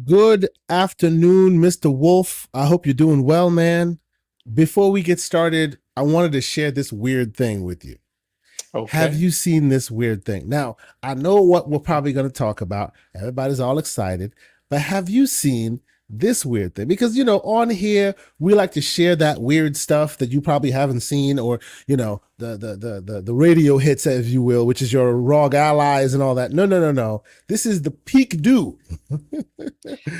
Good afternoon, Mr. Wolf. I hope you're doing well, man. Before we get started, I wanted to share this weird thing with you. Have Okay. you seen this weird thing? Now, I know what we're probably going to talk about. Everybody's all excited. But have you seen this weird thing? Because, on here, we like to share that weird stuff that you probably haven't seen, or, the radio hits, if you will, which is your ROG allies and all that. No, no, no, no. This is the peak do.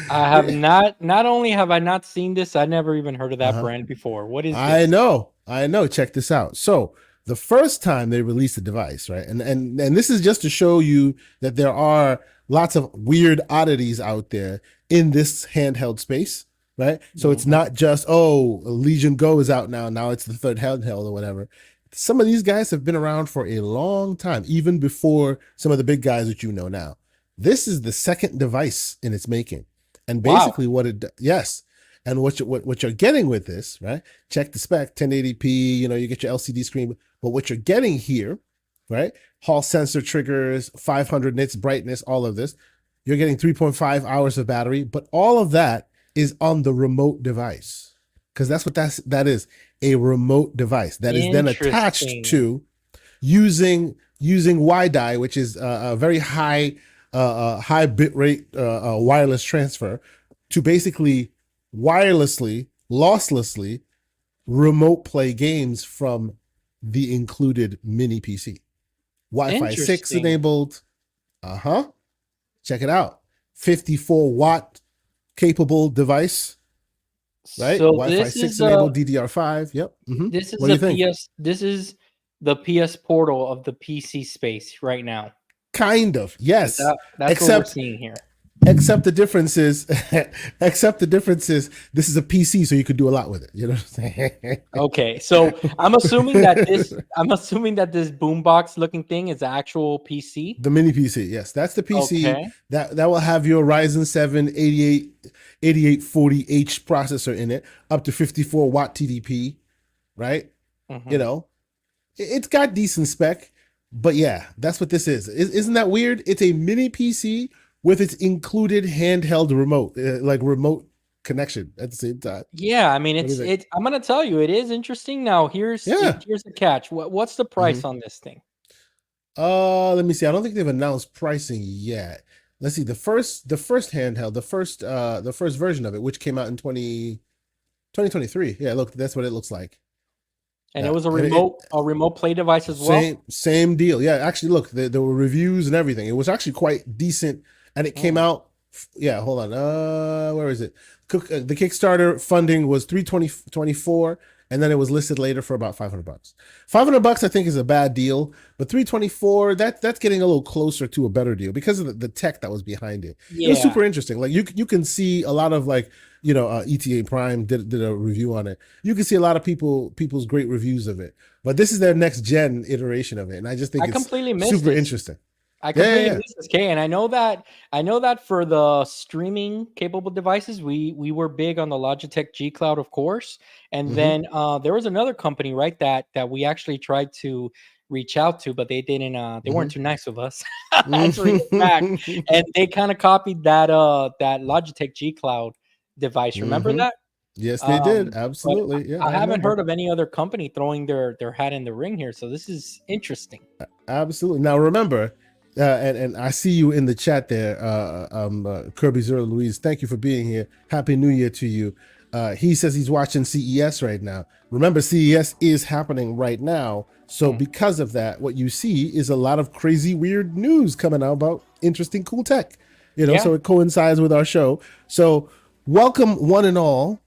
I have not only have I not seen this, I never even heard of that Uh-huh. brand before. What is I this? know. I know. Check this out. So the first time they released the device, right? And this is just to show you that there are lots of weird oddities out there in this handheld space, right? So it's Mhm. not just, oh, Legion Go is out now. Now it's the third handheld or whatever. Some of these guys have been around for a long time, even before some of the big guys that you know now. This is the second device in its making. And Wow. basically yes. And what you're getting with this, right? Check the spec, 1080p, you get your LCD screen, but what you're getting here, right? Hall sensor triggers, 500 nits brightness, all of this. You're getting 3.5 hours of battery, but all of that is on the remote device. Because that's what that is, a remote device that is then attached Interesting. to using WiDi, which is a very high bit rate wireless transfer, to basically wirelessly, losslessly remote play games from the included mini PC. Wi-Fi 6 Interesting. enabled. Uh-huh. Check it out. 54-watt capable device, right? So Wi-Fi this 6 is enabled, DDR5. Yep. this is What do a you think? PS this is the PS portal of the PC space right now. Kind of. Yes. That's what we're Except seeing here. except the difference is this is a PC, so you could do a lot with it. You know what I'm saying? Okay, so I'm assuming that this boombox looking thing is the actual PC. The mini PC, yes, that's the PC Okay. that will have your Ryzen 7 8840H processor in it, up to 54-watt TDP, right? You hmm know, it's got decent spec, but yeah, that's what this is. Isn't that weird? It's a mini PC with its included handheld remote, like remote connection at the same time. Yeah, I mean, What do you think? it's. I'm gonna tell you, it is interesting. Now, Yeah. here's the catch. What's the Mm-hmm. price on this thing? Let me see. I don't think they've announced pricing yet. Let's see. The first handheld, the first version of it, which came out in 2023. Yeah, look, that's what it looks like. And it Yeah, was a and remote play device as well. same deal. Yeah, actually, look, there were reviews and everything. It was actually quite decent, and it came Mm. out. Yeah, hold on. Where is it? The Kickstarter funding was 324, and then it was listed later for about $500. $500, I think, is a bad deal, but 324, that's getting a little closer to a better deal because of the tech that was behind it. It was Yeah, super interesting. Like you can see a lot of like ETA Prime did a review on it. You can see a lot of people's great reviews of it. But this is their next gen iteration of it, and I just think I it's completely missed super this. interesting. I Yeah, yeah, completely yeah. missed this, Kay, and I know that for the streaming capable devices, we were big on the Logitech G Cloud, of course, and Mm-hmm. then there was another company, right, that we actually tried to reach out to, but they didn't. They weren't too nice with us. Answering it back, Mm-hmm. and they kind of copied that Logitech G Cloud device. Remember Mm-hmm. that? Yes, they did. But Absolutely. Yeah, I I haven't remember. heard of any other company throwing their hat in the ring here, so this is interesting. Absolutely. Now remember, and I see you in the chat there, Kirby Zero Louise. Thank you for being here. Happy New Year to you. He says he's watching CES right now. Remember, CES is happening right now. So Hmm. because of that, what you see is a lot of crazy, weird news coming out about interesting, cool tech. Yeah. So it coincides with our show. So welcome, one and all,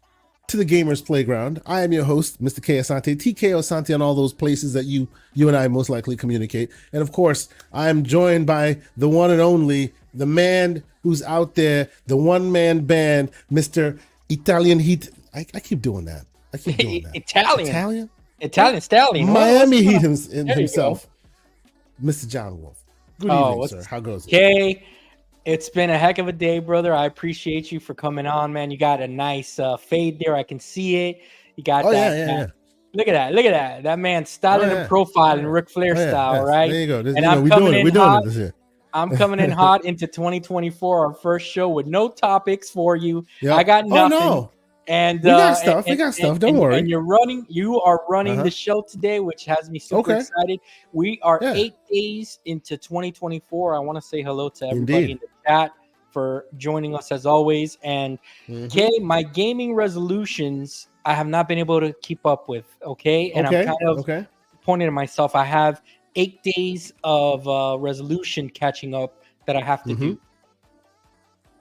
to the Gamers Playground. I am your host, Mr. K. Asante, TK Asante, on all those places that you and I most likely communicate. And of course, I am joined by the one and only, the man who's out there, the one-man band, Mr. Italian Heat. I keep doing that. I keep doing that. Italian, Italian? Huh? Italian stallion. What's Miami going Heat on? There you go. himself, Mr. John Wolf. Good Oh, evening, sir. what's How goes it? okay? It's been a heck of a day, brother. I appreciate you for coming on, man. You got a nice fade there. I can see it. You got Oh, yeah, that. yeah, That yeah. look at that. Look at that. That man Oh, styling and yeah. Oh, profiling yeah. Ric Flair Oh, yeah. style, Yes. right? There you go. And I'm We're coming doing it. in We're doing hot. it this year. I'm coming in hot into 2024, our first show with no topics for you. Yep. I got nothing. Oh no, And we got stuff. We got stuff. Don't worry. And you are running the show today, which has me super excited. We are 8 days into 2024. I want to say hello to everybody in the chat for joining us as always. And Kay, my gaming resolutions, I have not been able to keep up with. Okay, and I'm kind of pointing to myself. I have 8 days of resolution catching up that I have to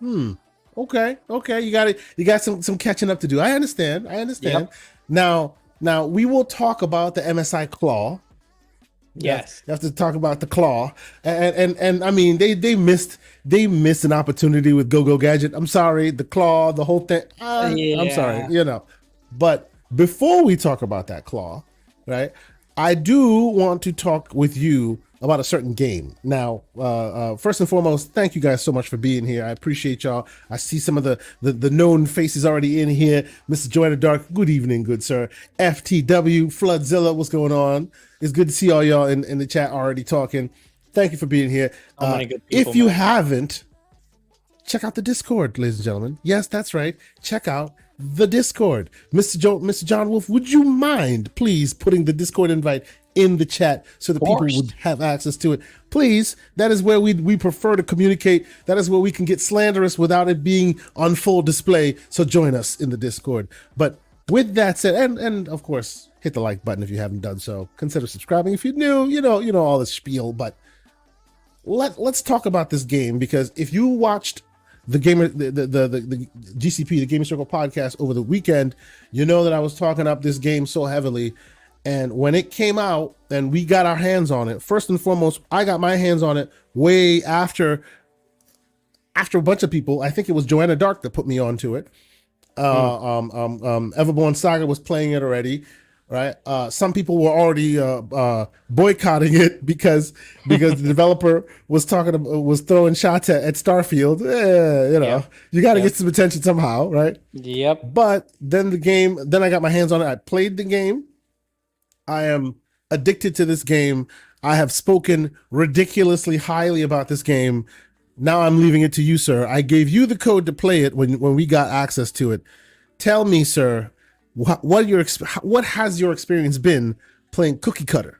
do. Okay. You got some catching up to do. I understand. Yep. Now we will talk about the MSI Claw. Yes. You have to talk about the Claw. And I mean they missed an opportunity with Go Gadget. I'm sorry, the Claw, the whole thing. I'm sorry, But before we talk about that Claw, right? I do want to talk with you about a certain game. Now, first and foremost, thank you guys so much for being here. I appreciate y'all. I see some of the known faces already in here. Mr. Joanna Dark, good evening, good sir. FTW, Floodzilla, what's going on? It's good to see all y'all in the chat already talking. Thank you for being here. If you haven't, check out the Discord, ladies and gentlemen. Yes, that's right. Check out the Discord. Mr. John Wolf, would you mind please putting the Discord invite in the chat so that people would have access to it? Please, that is where we prefer to communicate. That is where we can get slanderous without it being on full display. So join us in the Discord. But with that said, and of course, hit the like button if you haven't done so. Consider subscribing if you're new. You know all the spiel. But let's talk about this game, because if you watched the GCP, the Gaming Circle podcast over the weekend, you know that I was talking up this game so heavily. And when it came out and we got our hands on it, first and foremost, I got my hands on it way after a bunch of people. I think it was Joanna Dark that put me onto it. Everborn Saga was playing it already, right? Some people were already boycotting it because the developer was throwing shots at Starfield. You got to get some attention somehow, right? Yep. But then I got my hands on it. I played the game. I am addicted to this game. I have spoken ridiculously highly about this game. Now I'm leaving it to you, sir. I gave you the code to play it when we got access to it. Tell me, sir, what has your experience been playing Cookie Cutter?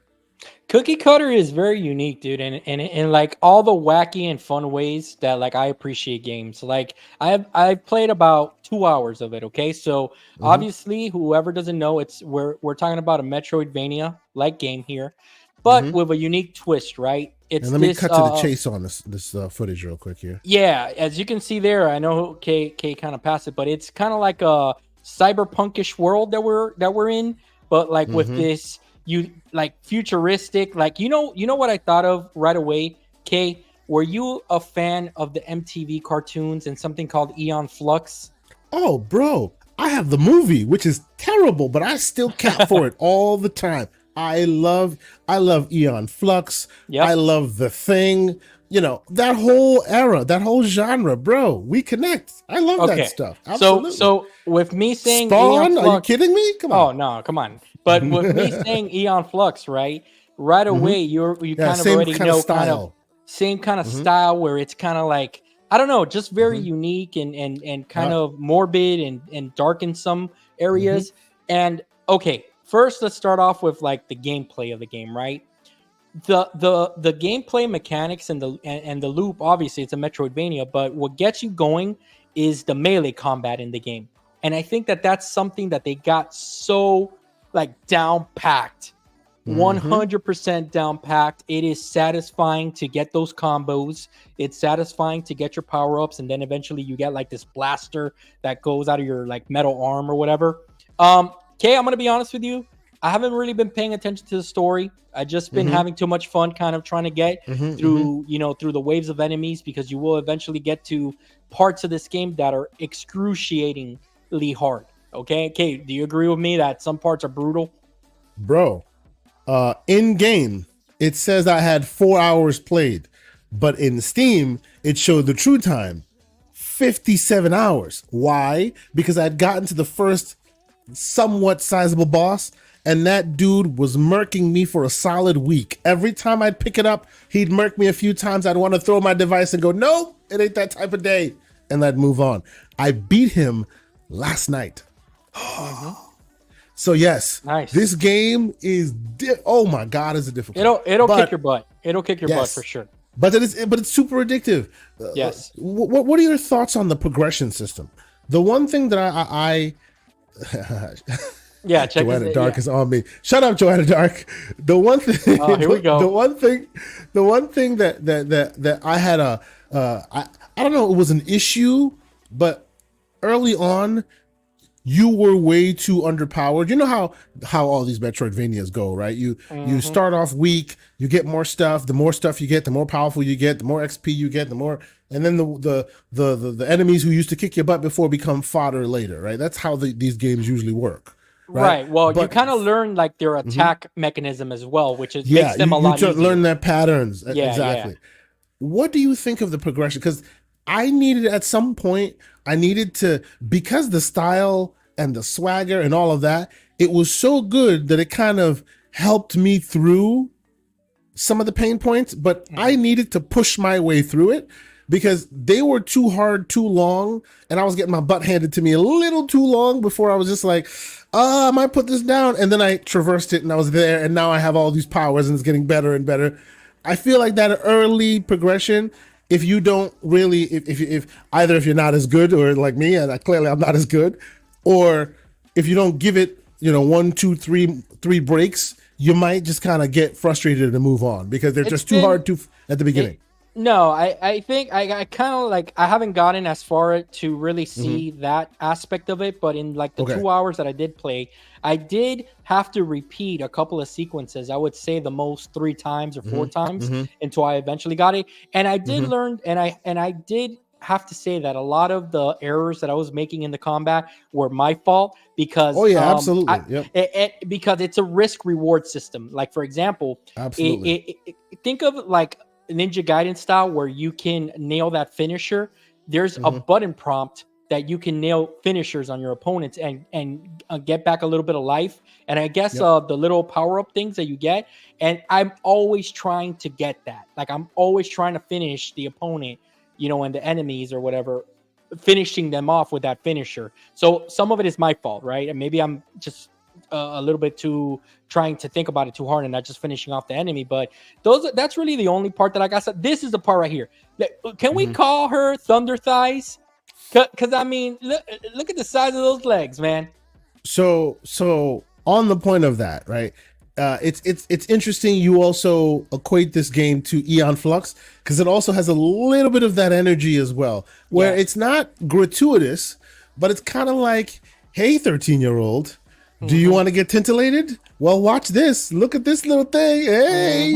Cookie Cutter is very unique, dude, and like all the wacky and fun ways that like I appreciate games. Like I've played about 2 hours of it. Okay, so obviously, whoever doesn't know, we're talking about a Metroidvania like game here, but with a unique twist, right? And let me cut to the chase on this footage real quick here. Yeah, as you can see there, I know K kind of passed it, but it's kind of like a cyberpunkish world that we're in, but like with this futuristic, like you know what I thought of right away. K, were you a fan of the MTV cartoons and something called Eon Flux? Oh, bro, I have the movie, which is terrible, but I still cap for it all the time. I love Eon Flux. Yep. I love The Thing. That whole era, that whole genre, bro. We connect. I love that stuff. Absolutely. So with me saying Spawn, Eon Flux, are you kidding me? Come on. Oh no, come on. But with me saying Eon Flux, right away, you kind of already know same kind of style where it's kind of like, I don't know, just very unique and kind of morbid and dark in some areas. And okay, first let's start off with like the gameplay of the game, right? The gameplay mechanics and the loop, obviously it's a Metroidvania, but what gets you going is the melee combat in the game. And I think that's something that they got so like down packed, 100% down packed. It is satisfying to get those combos. It's satisfying to get your power ups, and then eventually you get like this blaster that goes out of your like metal arm or whatever. Kay, I'm gonna be honest with you. I haven't really been paying attention to the story. I just been having too much fun, kind of trying to get through the waves of enemies, because you will eventually get to parts of this game that are excruciatingly hard. Okay, do you agree with me that some parts are brutal? Bro, in game, it says I had 4 hours played, but in Steam, it showed the true time, 57 hours. Why? Because I'd gotten to the first somewhat sizable boss, and that dude was murking me for a solid week. Every time I'd pick it up, he'd murk me a few times. I'd want to throw my device and go, nope, it ain't that type of day. And I'd move on. I beat him last night. So yes, nice. This game is, oh my God, is it difficult. It'll kick your butt. It'll kick your butt for sure. But it's super addictive. Yes. What are your thoughts on the progression system? The one thing that I yeah, check Joanna Dark is on me. Shut up, Joanna Dark. The one thing. Oh, here we go. The one thing that I had I don't know, it was an issue, but early on, you were way too underpowered. You know how all these Metroidvanias go, right? You start off weak, you get more stuff. The more stuff you get, the more powerful you get, the more XP you get, the more, and then the enemies who used to kick your butt before become fodder later, right? That's how these games usually work. Right. Well, you kind of learn like their attack mechanism as well, which is makes them a lot easier. Learn their patterns. Yeah, exactly. Yeah. What do you think of the progression? Because I needed at some point, because the style and the swagger and all of that, it was so good that it kind of helped me through some of the pain points, but I needed to push my way through it because they were too hard, too long, and I was getting my butt handed to me a little too long before I was just like, I might put this down. And then I traversed it and I was there, and now I have all these powers and it's getting better and better. I feel like that early progression, if you don't really, if either if you're not as good or like me, and clearly I'm not as good, or if you don't give it, 1, 2, 3 breaks, you might just kind of get frustrated and move on because they're just too hard at the beginning. No, I think I kind of like, I haven't gotten as far to really see that aspect of it, but in like the 2 hours that I did play, I did have to repeat a couple of sequences. I would say the most 3 times or 4 times until I eventually got it. And I did learn, and I did have to say that a lot of the errors that I was making in the combat were my fault because absolutely. Because it's a risk reward system. Like for example, think of like Ninja Gaiden style where you can nail that finisher. There's a button prompt that you can nail finishers on your opponents and get back a little bit of life. And I guess the little power-up things that you get. And I'm always trying to get that. Like I'm always trying to finish the opponent, and the enemies or whatever, finishing them off with that finisher. So some of it is my fault, right? And maybe I'm just a little bit too trying to think about it too hard and not just finishing off the enemy. But that's really the only part that I got. This is the part right here. Can we call her Thunder Thighs? Because I mean, look at the size of those legs, man. So on the point of that, right? It's interesting. You also equate this game to Aeon Flux because it also has a little bit of that energy as well, where it's not gratuitous, but it's kind of like, hey, 13-year-old, do you want to get tintillated? Well, watch this. Look at this little thing. Hey,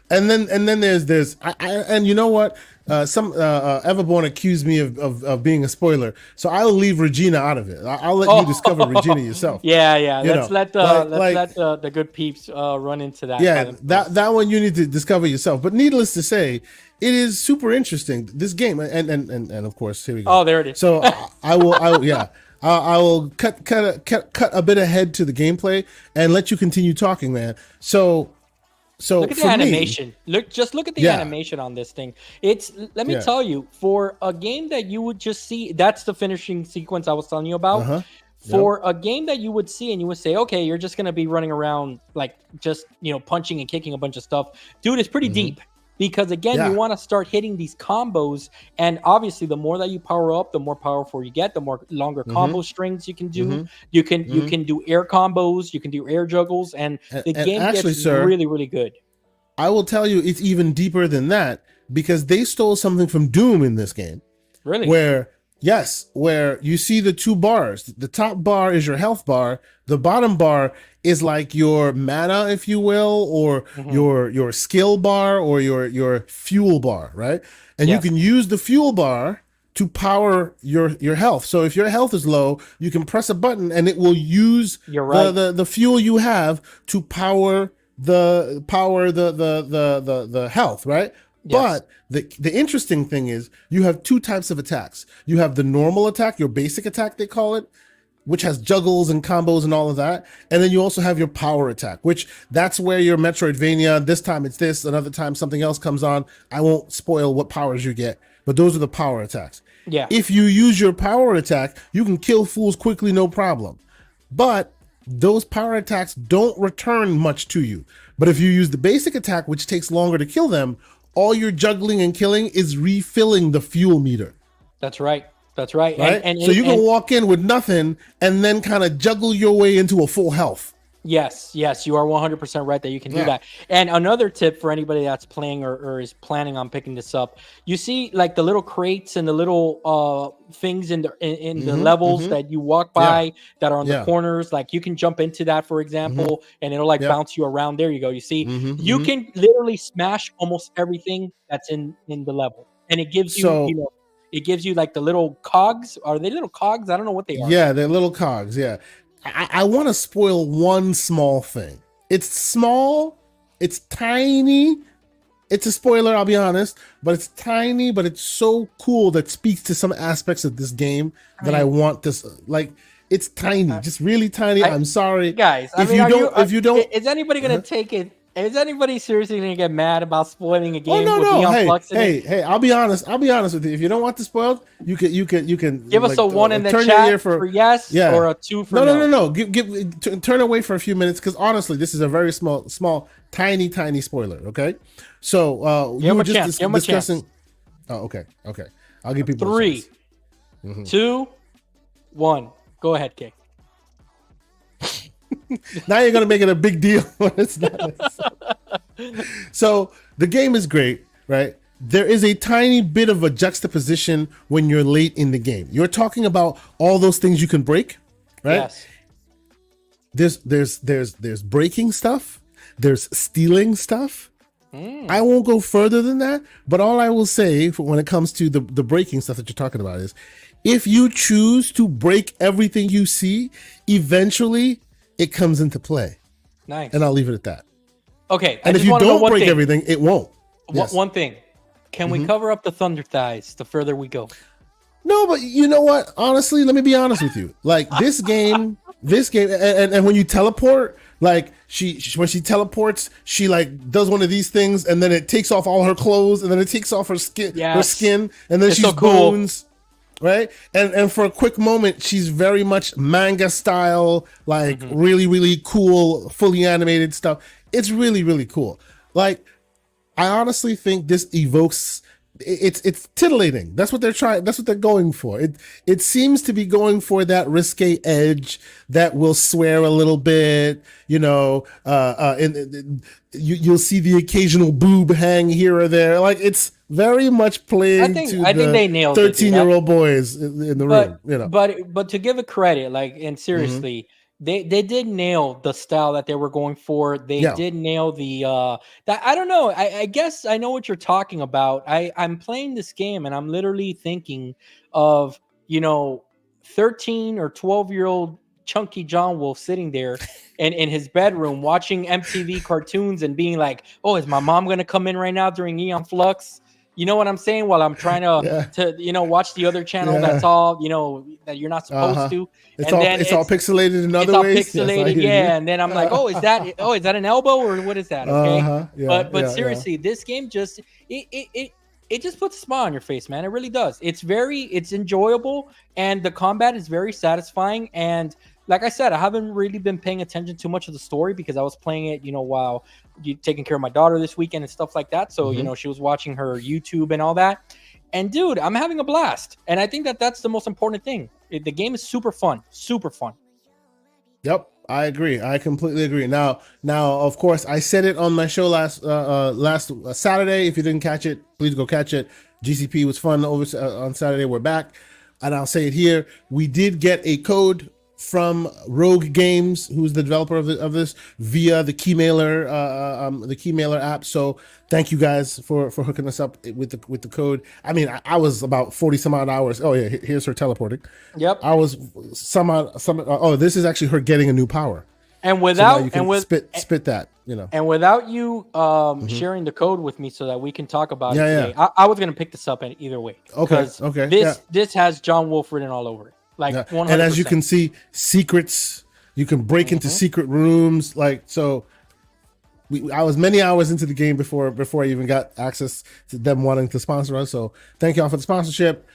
and then there's and you know what? Some Everborn accused me of being a spoiler, so I'll leave Regina out of it. I'll let you discover Regina yourself. Yeah. Let's let the good peeps run into that. Yeah, that one you need to discover yourself. But needless to say, it is super interesting. This game, and of course, here we go. Oh, there it is. So I will cut a bit ahead to the gameplay and let you continue talking, man. So look at the animation. Look at the animation on this thing. Let me tell you, for a game that you would just see, that's the finishing sequence I was telling you about. For a game that you would see and you would say, okay, you're just gonna be running around like just punching and kicking a bunch of stuff, dude. It's pretty deep. Because again, you want to start hitting these combos, and obviously, the more that you power up, the more powerful you get, the more longer combo strings you can do. You can do air combos, you can do air juggles, and the game gets really, really good. I will tell you, it's even deeper than that because they stole something from Doom in this game. Really? Where you see the 2 bars. The top bar is your health bar. The bottom bar is like your mana, if you will, or your skill bar or your fuel bar, right? And you can use the fuel bar to power your health. So if your health is low, you can press a button and it will use the fuel you have to power the health, right? Yes. But the interesting thing is you have 2 types of attacks. You have the normal attack, your basic attack, they call it, which has juggles and combos and all of that. And then you also have your power attack, which that's where your Metroidvania, this time it's this, another time something else comes on. I won't spoil what powers you get, but those are the power attacks. Yeah. If you use your power attack, you can kill fools quickly, no problem. But those power attacks don't return much to you. But if you use the basic attack, which takes longer to kill them, all your juggling and killing is refilling the fuel meter. That's right. That's right. Right? So you can walk in with nothing and then kind of juggle your way into a full health. Yes, you are 100% right that you can do that. And another tip for anybody that's playing or is planning on picking this up, you see like the little crates and the little things in the levels that you walk by that are on the corners. Like you can jump into that, for example, and it'll like bounce you around. There you go. You see, you can literally smash almost everything that's in the level, and it gives you, it gives you like the little cogs. Are they little cogs? I don't know what they are. Yeah, they're little cogs. Yeah. I want to spoil one small thing. It's small. It's tiny. It's a spoiler, I'll be honest, but it's tiny, but it's so cool that speaks to some aspects of this game that I want this, like, it's tiny, just really tiny. I'm sorry. Guys, if you don't, is anybody going to take it? Is anybody seriously going to get mad about spoiling a game? Hey, I'll be honest with you. If you don't want this spoiled, you can give us a 1 in the chat for yes, or a 2 for no. Turn away for a few minutes, because honestly, this is a very small, tiny spoiler. Okay, so you were just discussing. Oh, okay. I'll give people 3, 2, 1. Go ahead, Kay. Now you're gonna make it a big deal when it's not. So the game is great, right? There is a tiny bit of a juxtaposition when you're late in the game. You're talking about all those things you can break, right? Yes. There's breaking stuff. There's stealing stuff. I won't go further than that, but all I will say when it comes to the breaking stuff that you're talking about is, if you choose to break everything you see, eventually it comes into play. Nice. And I'll leave it at that. Okay. And if you don't break everything, it won't. One thing. Can we cover up the thunder thighs the further we go? No, but you know what? Honestly, let me be honest with you. Like this game, and when you teleport, like when she teleports, she like does one of these things, and then it takes off all her clothes, and then it takes off her skin, and then she's so cool. Bones. Right, and for a quick moment, she's very much manga style, like really cool, fully animated stuff. It's really cool. Like, I honestly think this evokes. It's titillating. That's what they're trying. That's what they're going for. It seems to be going for that risque edge that will swear a little bit. You know, you'll see the occasional boob hang here or there. Like it's very much playing I think they nailed 13-year-old boys in the room. You know, but to give it credit, like, and seriously. They did nail the style that they were going for. They did nail the that I don't know. I guess I know what you're talking about. I'm playing this game and I'm literally thinking of, 13 or 12-year-old chunky John Wolf sitting there in his bedroom watching MTV cartoons and being like, "Oh, is my mom gonna come in right now during Eon Flux?" You know what I'm saying? While I'm trying to watch the other channel that's all, that you're not supposed to. It's all pixelated in other ways. It's all pixelated, and then I'm like, is that an elbow or what is that? Okay. But seriously, this game just it just puts a smile on your face, man. It really does. It's enjoyable, and the combat is very satisfying. And like I said, I haven't really been paying attention too much of the story because I was playing it, while taking care of my daughter this weekend and stuff like that. So, she was watching her YouTube and all that. And dude, I'm having a blast. And I think that's the most important thing. The game is super fun. Super fun. Yep, I agree. I completely agree. Now, of course, I said it on my show last Saturday. If you didn't catch it, please go catch it. GCP was fun on Saturday. We're back. And I'll say it here. We did get a code from Rogue Games, who's the developer of this, via the Keymailer, app. So thank you guys for hooking us up with the code. I mean, I was about 40 some odd hours. Oh yeah, here's her teleporting. Yep. I was this is actually her getting a new power. And without spit that, And without you sharing the code with me so that we can talk about it today, I was gonna pick this up either way. Okay. This has John Wolf written all over it. Like Yeah. 100%. And as you can see, secrets, you can break into secret rooms. Like, so I was many hours into the game before I even got access to them wanting to sponsor us. So thank y'all for the sponsorship.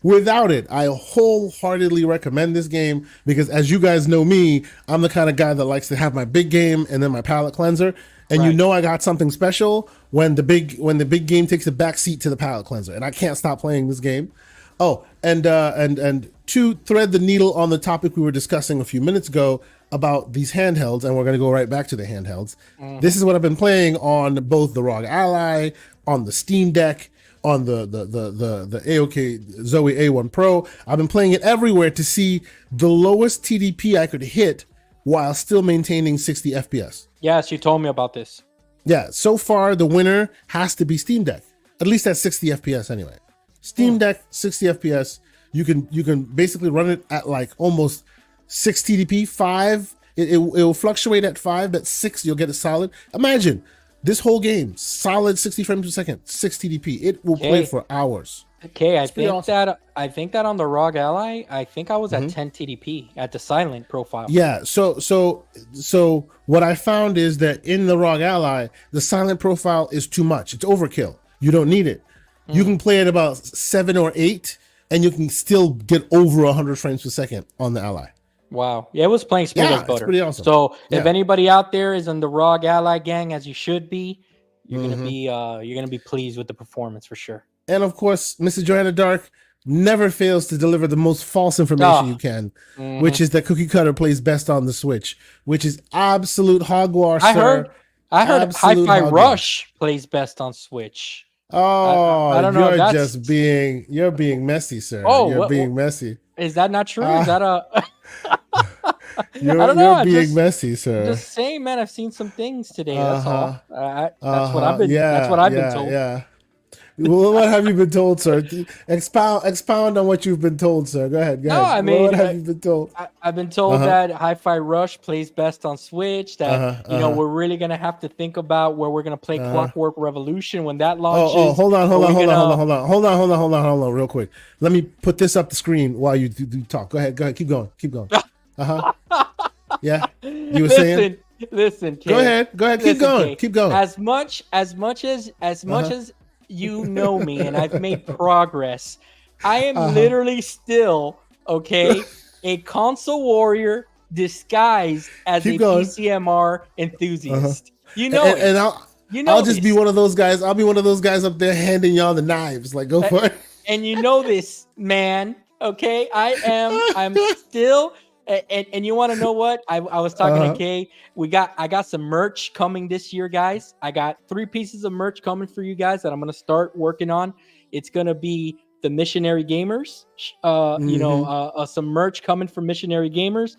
Without it, I wholeheartedly recommend this game because, as you guys know me, I'm the kind of guy that likes to have my big game and then my palate cleanser. And you know I got something special when the big game takes a back seat to the palate cleanser, and I can't stop playing this game. Oh, and to thread the needle on the topic we were discussing a few minutes ago about these handhelds, and we're going to go right back to the handhelds. This is what I've been playing on both the ROG Ally, on the Steam Deck, on the AOK Zoe A1 Pro. I've been playing it everywhere to see the lowest TDP I could hit while still maintaining 60 FPS. Yes, you told me about this. Yeah, so far the winner has to be Steam Deck, at least at 60 FPS anyway. Steam Deck 60 FPS. You can basically run it at like almost 6 TDP, 5. It will fluctuate at 5, but 6 you'll get it solid. Imagine this whole game solid 60 frames per second, 6 TDP. It will play for hours. Okay, I think that on the ROG Ally, I think I was at 10 TDP at the silent profile. Yeah, so what I found is that in the ROG Ally, the silent profile is too much. It's overkill. You don't need it. You can play at about 7 or 8, and you can still get over 100 frames per second on the Ally. Wow. Yeah, it was playing smooth as butter. It's pretty awesome. So if anybody out there is in the ROG Ally gang, as you should be, you're gonna be pleased with the performance for sure. And of course, Mrs. Joanna Dark never fails to deliver the most false information you can, which is that Cookie Cutter plays best on the Switch, which is absolute hogwash. I heard Hi-Fi Rush plays best on Switch. Oh, I don't know. You're being messy, sir. You're being messy. Is that not true? Is that a? You're being messy, sir. Just saying, man. I've seen some things today. That's all. That's what I've been. That's what I've been told. Yeah. Well, what have you been told, sir? Expound on what you've been told, sir. Go ahead. No, I mean, what have you been told? I've been told that Hi-Fi Rush plays best on Switch. That we're really gonna have to think about where we're gonna play Clockwork Revolution when that launches. Hold on, real quick. Let me put this up the screen while you do talk. Go ahead, keep going. Yeah, you were saying. Listen, Kay. Go ahead, keep going, Kay. keep going. As much as you know me and I've made progress, I am literally still a console warrior disguised as a PCMR enthusiast. You know, and I'll just be one of those guys. I'll be one of those guys up there handing y'all the knives. Like, go for it. And you know this, man. Okay, I'm still. And you want to know what? I was talking to Kay. I got some merch coming this year, guys. I got 3 pieces of merch coming for you guys that I'm gonna start working on. It's gonna be the Missionary Gamers. Some merch coming from Missionary Gamers.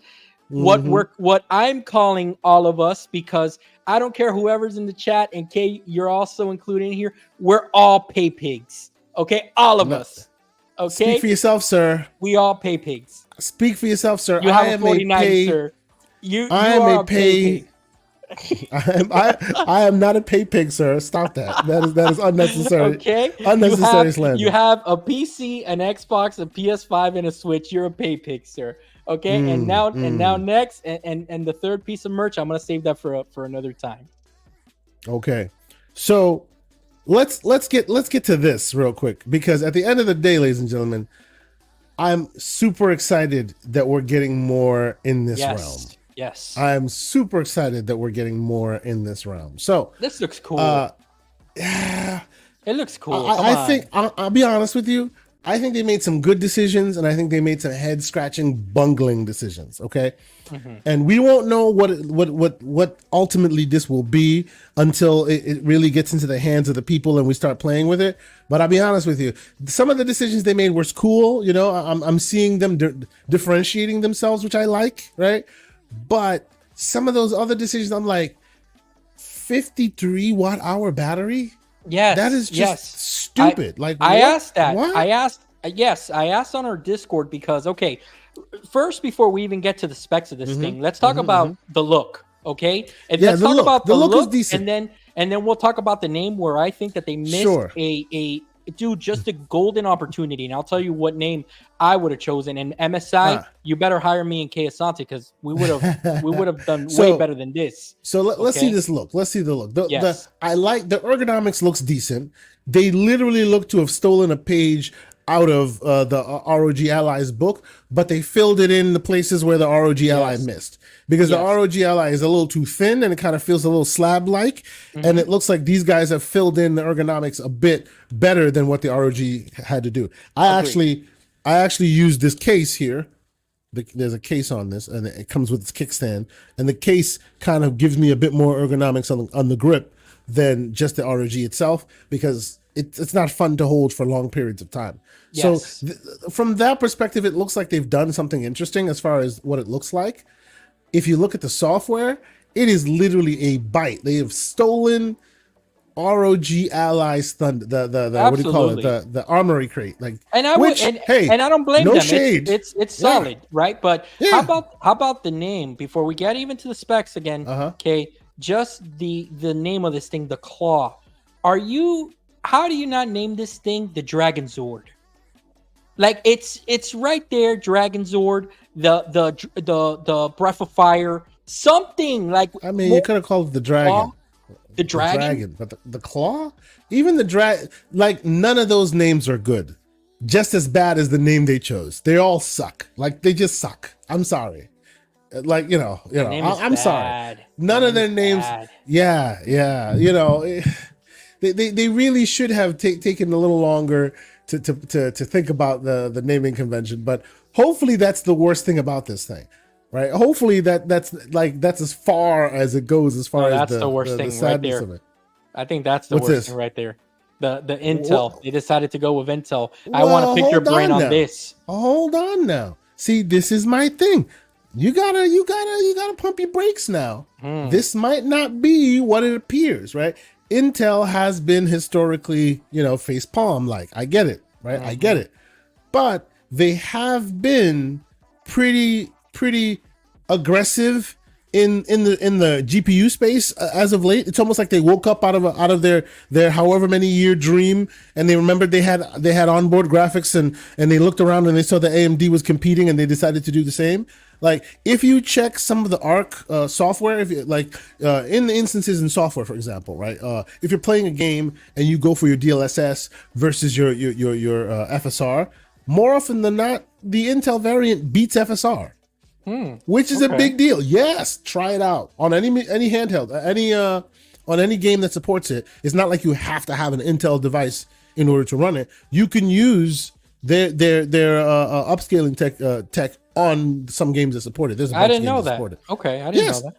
What I'm calling all of us, because I don't care whoever's in the chat, and Kay, you're also included in here. We're all pay pigs. Okay, all of us. Okay, speak for yourself, sir. We all pay pigs. Speak for yourself, sir. You have a 49, sir. I am a pay. I am not a pay pig, sir. Stop that. That is unnecessary. Okay, unnecessary slander. You have a PC, an Xbox, a PS5, and a Switch. You're a pay pig, sir. Okay, and now next, and the third piece of merch, I'm gonna save that for another time. Okay, so let's get to this real quick, because at the end of the day, ladies and gentlemen, I'm super excited that we're getting more in this realm. Yes. I'm super excited that we're getting more in this realm. So this looks cool. Yeah, it looks cool. I think I'll be honest with you. I think they made some good decisions, and I think they made some head scratching, bungling decisions. Okay, and we won't know what ultimately this will be until it really gets into the hands of the people and we start playing with it. But I'll be honest with you, some of the decisions they made were cool. You know, I'm seeing them differentiating themselves, which I like, right? But some of those other decisions, I'm like, 53 watt-hour battery. Yes, that is just stupid. I asked that. What? I asked on our Discord because first, before we even get to the specs of this thing, let's talk about the look. Okay, and let's talk about the look is decent. and then we'll talk about the name, where I think that they missed dude, just a golden opportunity. And I'll tell you what name I would have chosen. And MSI, you better hire me and Kay Asante, because we would have done way better than this. So let's see this look. Let's see the look. Yes. I like the ergonomics. Looks decent. They literally look to have stolen a page out of the ROG Ally's book, but they filled it in the places where the ROG Ally missed, because the ROG Ally is a little too thin and it kind of feels a little slab-like, and it looks like these guys have filled in the ergonomics a bit better than what the ROG had to do. I actually used this case here. There's a case on this, and it comes with its kickstand, and the case kind of gives me a bit more ergonomics on the grip than just the ROG itself, because it's not fun to hold for long periods of time. Yes. So from that perspective, it looks like they've done something interesting as far as what it looks like. If you look at the software, it is literally a bite. They have stolen ROG Ally's thunder, the what do you call it? The armory crate. Like, and I don't blame them. Shade. It's solid, right? But how about the name before we get even to the specs again? Okay, just the name of this thing, the Claw. How do you not name this thing the Dragon Zord? Like, it's right there, Dragon Zord, the Breath of Fire, something like. I mean, you could have called it the Dragon. The Dragon, but the Claw, even the Dragon. Like, none of those names are good. Just as bad as the name they chose. They all suck. Like, they just suck. I'm sorry. Like, I'm sorry. None of their names. Yeah. They really should have taken a little longer to think about the naming convention, but hopefully that's the worst thing about this thing, right? Hopefully that's as far as it goes, as far as the worst thing right there. Of it. I think that's the worst thing right there. The Intel. They decided to go with Intel. I want to pick your brain on this. Hold on now. See, this is my thing. You gotta pump your brakes now. This might not be what it appears, right? Intel has been historically, face palm like. I get it, right? I get it. But they have been pretty aggressive in the GPU space as of late. It's almost like they woke up out of their however many year dream, and they remembered they had onboard graphics, and they looked around and they saw that AMD was competing, and they decided to do the same. Like, if you check some of the ARC software, if you in the instances in software, for example, right? If you're playing a game and you go for your DLSS versus your FSR, more often than not, the Intel variant beats FSR, which is a big deal. Yes, try it out on any handheld, on any game that supports it. It's not like you have to have an Intel device in order to run it. You can use their upscaling tech on some games that support it. There's a bunch I didn't of know games that. Support it. Okay, I didn't know that.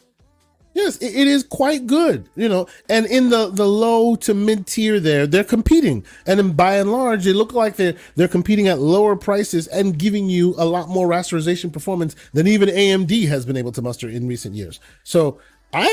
Yes, it is quite good, and in the low to mid tier there, they're competing, and then by and large, they look like they're competing at lower prices and giving you a lot more rasterization performance than even AMD has been able to muster in recent years. So I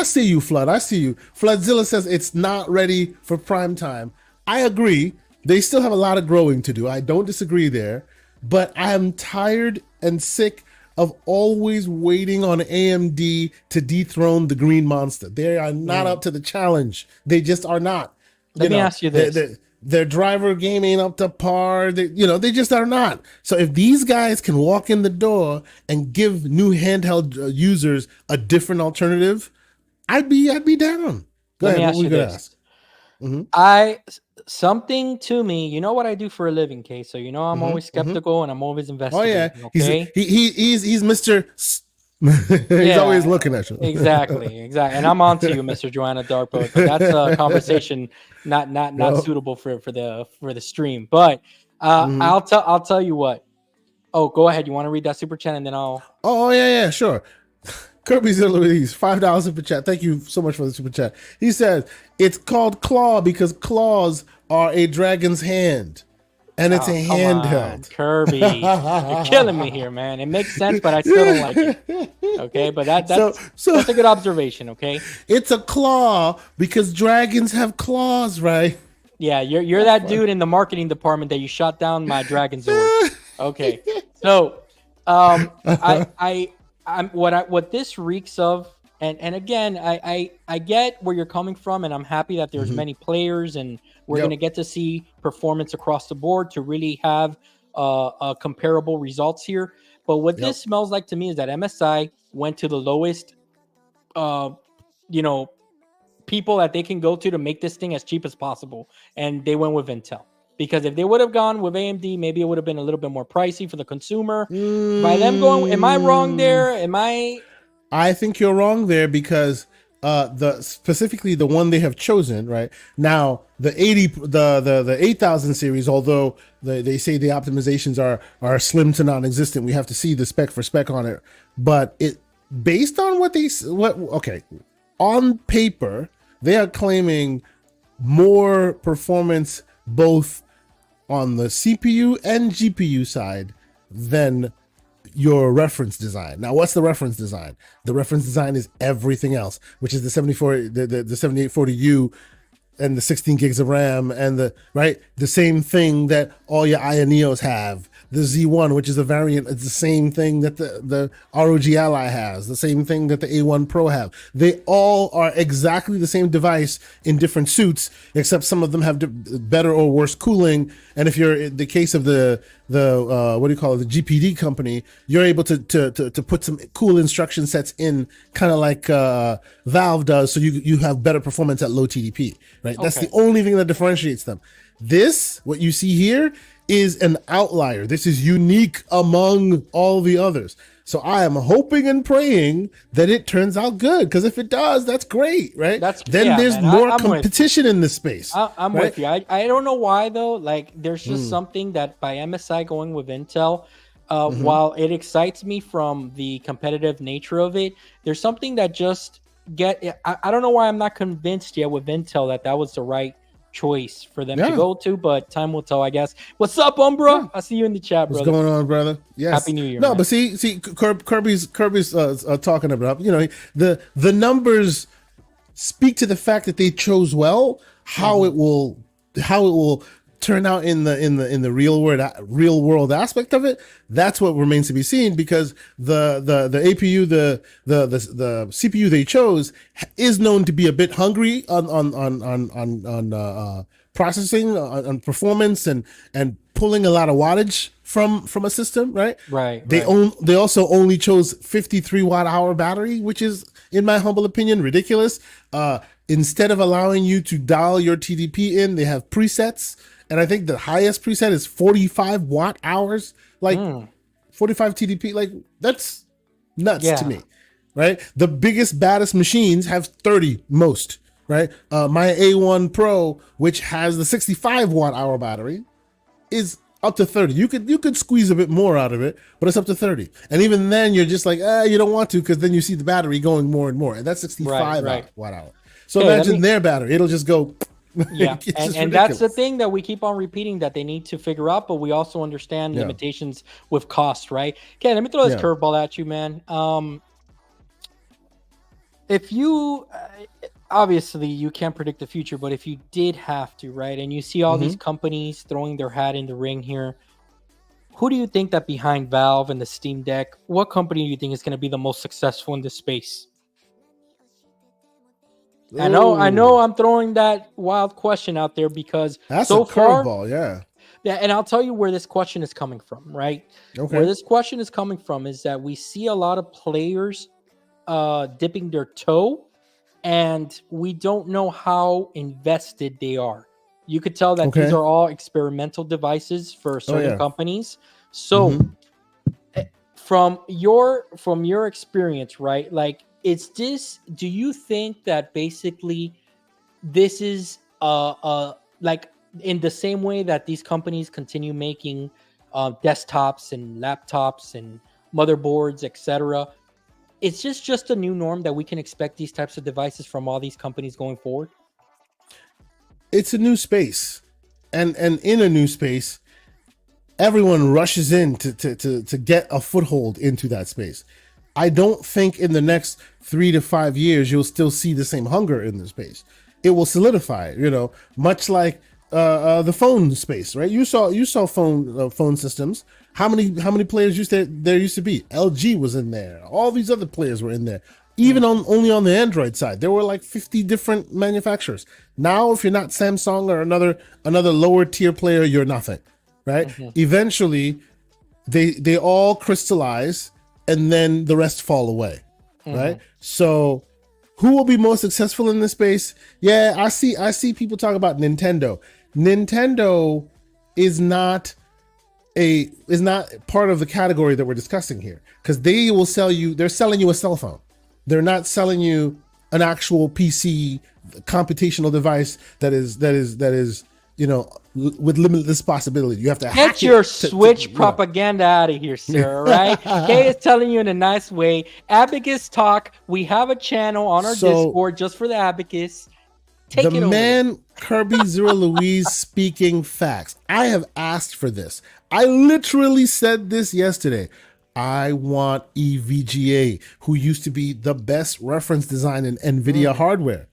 see you, Flood. I see you. Floodzilla says it's not ready for prime time. I agree. They still have a lot of growing to do. I don't disagree there, but I am tired and sick of always waiting on AMD to dethrone the green monster. They are not up to the challenge. They just are not. Let me ask you this. Their driver game ain't up to par. They just are not. So if these guys can walk in the door and give new handheld users a different alternative, I'd be down. Go ahead. What were you gonna ask? Something to me, you know what I do for a living, Kay? So I'm always skeptical and I'm always investigating. Oh yeah, okay? He's Mr. He's always looking at you. Exactly. And I'm on to you, Mr. Joanna Darpo. But that's a conversation not suitable for the stream. But I'll tell you what. Oh, go ahead. You want to read that super chat and then I'll. Oh yeah, sure. Kirby's Louise, $5 super chat. Thank you so much for the super chat. He says it's called Claw because claws are a dragon's hand, and it's a handheld. On, Kirby, you're killing me here, man. It makes sense, but I still don't like it. Okay, but that's a good observation. Okay, it's a claw because dragons have claws, right? Yeah, you're that dude in the marketing department that you shot down my dragon sword. Okay, so what this reeks of And again, I get where you're coming from, and I'm happy that there's many players, and we're going to get to see performance across the board to really have comparable results here. But what this smells like to me is that MSI went to the lowest, you know, people that they can go to make this thing as cheap as possible, and they went with Intel. Because if they would have gone with AMD, maybe it would have been a little bit more pricey for the consumer. By them going, am I wrong there? I think you're wrong there, because specifically the one they have chosen right now, the 8000 series, although they say the optimizations are slim to non-existent, we have to see the spec for spec on it. But it, based on on paper, they are claiming more performance both on the CPU and GPU side than your reference design. Now, what's the reference design? The reference design is everything else, which is the 7840U and the 16 gigs of RAM and the same thing that all your Aya Neos have. The Z1, which is a variant, it's the same thing that the ROG Ally has, the same thing that the A1 Pro have. They all are exactly the same device in different suits, except some of them have better or worse cooling. And if you're in the case of the what do you call it, the GPD company, you're able to put some cool instruction sets in, kind of like Valve does, so you have better performance at low TDP, right? Okay. That's the only thing that differentiates them. This, what you see here, is an outlier. This is unique among all the others. So I am hoping and praying that it turns out good, because if it does, that's great, right? There's more competition in this space. I'm right? with you. I don't know why though. Like, there's just something that by MSI going with Intel, while it excites me from the competitive nature of it, there's something that just I don't know why I'm not convinced yet with Intel that was the right choice for them to go to, but time will tell, I guess. What's up, Umbra? I see you in the chat, brother. What's going on, brother? Yes. Happy New Year. No, man. But see, Kirby's talking about, the numbers speak to the fact that they chose well. How it will turn out in the real world aspect of it, that's what remains to be seen, because the APU, the CPU they chose is known to be a bit hungry on processing, on performance, and pulling a lot of wattage from a system, right? They also only chose 53 watt hour battery, which is, in my humble opinion, ridiculous. Instead of allowing you to dial your TDP in, they have presets. And I think the highest preset is 45 watt hours, 45 TDP. Like, that's nuts to me, right? The biggest, baddest machines have 30 most, right? My A1 Pro, which has the 65 watt hour battery, is up to 30. You could squeeze a bit more out of it, but it's up to 30. And even then, you're just like, you don't want to, because then you see the battery going more and more. And that's 65 watt hour. So imagine their battery. It'll just go... Yeah, and that's the thing that we keep on repeating that they need to figure out, but we also understand limitations with cost, right? Okay, let me throw this curveball at you, man. If you obviously you can't predict the future, but if you did have to, right, and you see all these companies throwing their hat in the ring here, who do you think that behind Valve and the Steam Deck, what company do you think is going to be the most successful in this space? Ooh. I know I'm throwing that wild question out there, because that's so a curveball, yeah, and I'll tell you where this question is coming from, right? Okay. Where this question is coming from is that we see a lot of players dipping their toe, and we don't know how invested they are. You could tell that these are all experimental devices for certain companies. So from your experience, right, like, do you think that basically this is like, in the same way that these companies continue making desktops and laptops and motherboards, etc., it's just a new norm that we can expect these types of devices from all these companies going forward? It's a new space, and in a new space, everyone rushes in to get a foothold into that space. I don't think in the next 3 to 5 years you'll still see the same hunger in the space. It will solidify, much like the phone space, right? You saw phone systems. How many players there used to be? LG was in there. All these other players were in there. Even only on the Android side, there were like 50 different manufacturers. Now, if you're not Samsung or another lower tier player, you're nothing, right? Eventually, they all crystallize, and then the rest fall away, right? So, who will be most successful in this space? Yeah, I see people talk about Nintendo. Nintendo is not part of the category that we're discussing here, because they're selling you a cell phone. They're not selling you an actual PC computational device that is with limitless possibility. You have to get your Switch propaganda out of here, sir. Right? Kay is telling you in a nice way. Abacus Talk. We have a channel on our Discord just for the Abacus. Take it man Kirby Zero Louise speaking facts. I have asked for this. I literally said this yesterday. I want EVGA, who used to be the best reference design in NVIDIA hardware.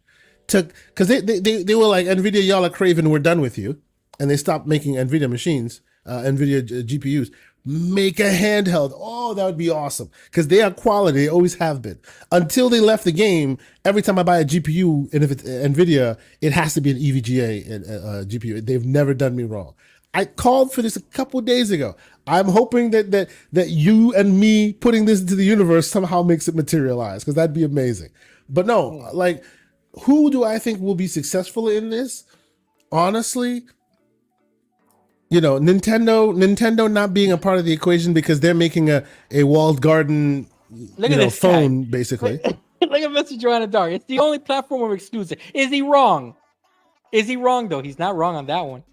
Because they were like, NVIDIA, y'all are craven, we're done with you. And they stopped making NVIDIA machines, NVIDIA GPUs. Make a handheld. Oh, that would be awesome. Because they are quality, they always have been. Until they left the game, every time I buy a GPU, and if it's NVIDIA, it has to be an EVGA GPU. They've never done me wrong. I called for this a couple of days ago. I'm hoping that you and me putting this into the universe somehow makes it materialize, because that'd be amazing. But no, like, who do I think will be successful in this? Honestly, Nintendo not being a part of the equation because they're making a walled garden phone, basically. Look at Mr. Joanna Dark. It's the only platform exclusive. Is he wrong? Is he wrong, though? He's not wrong on that one.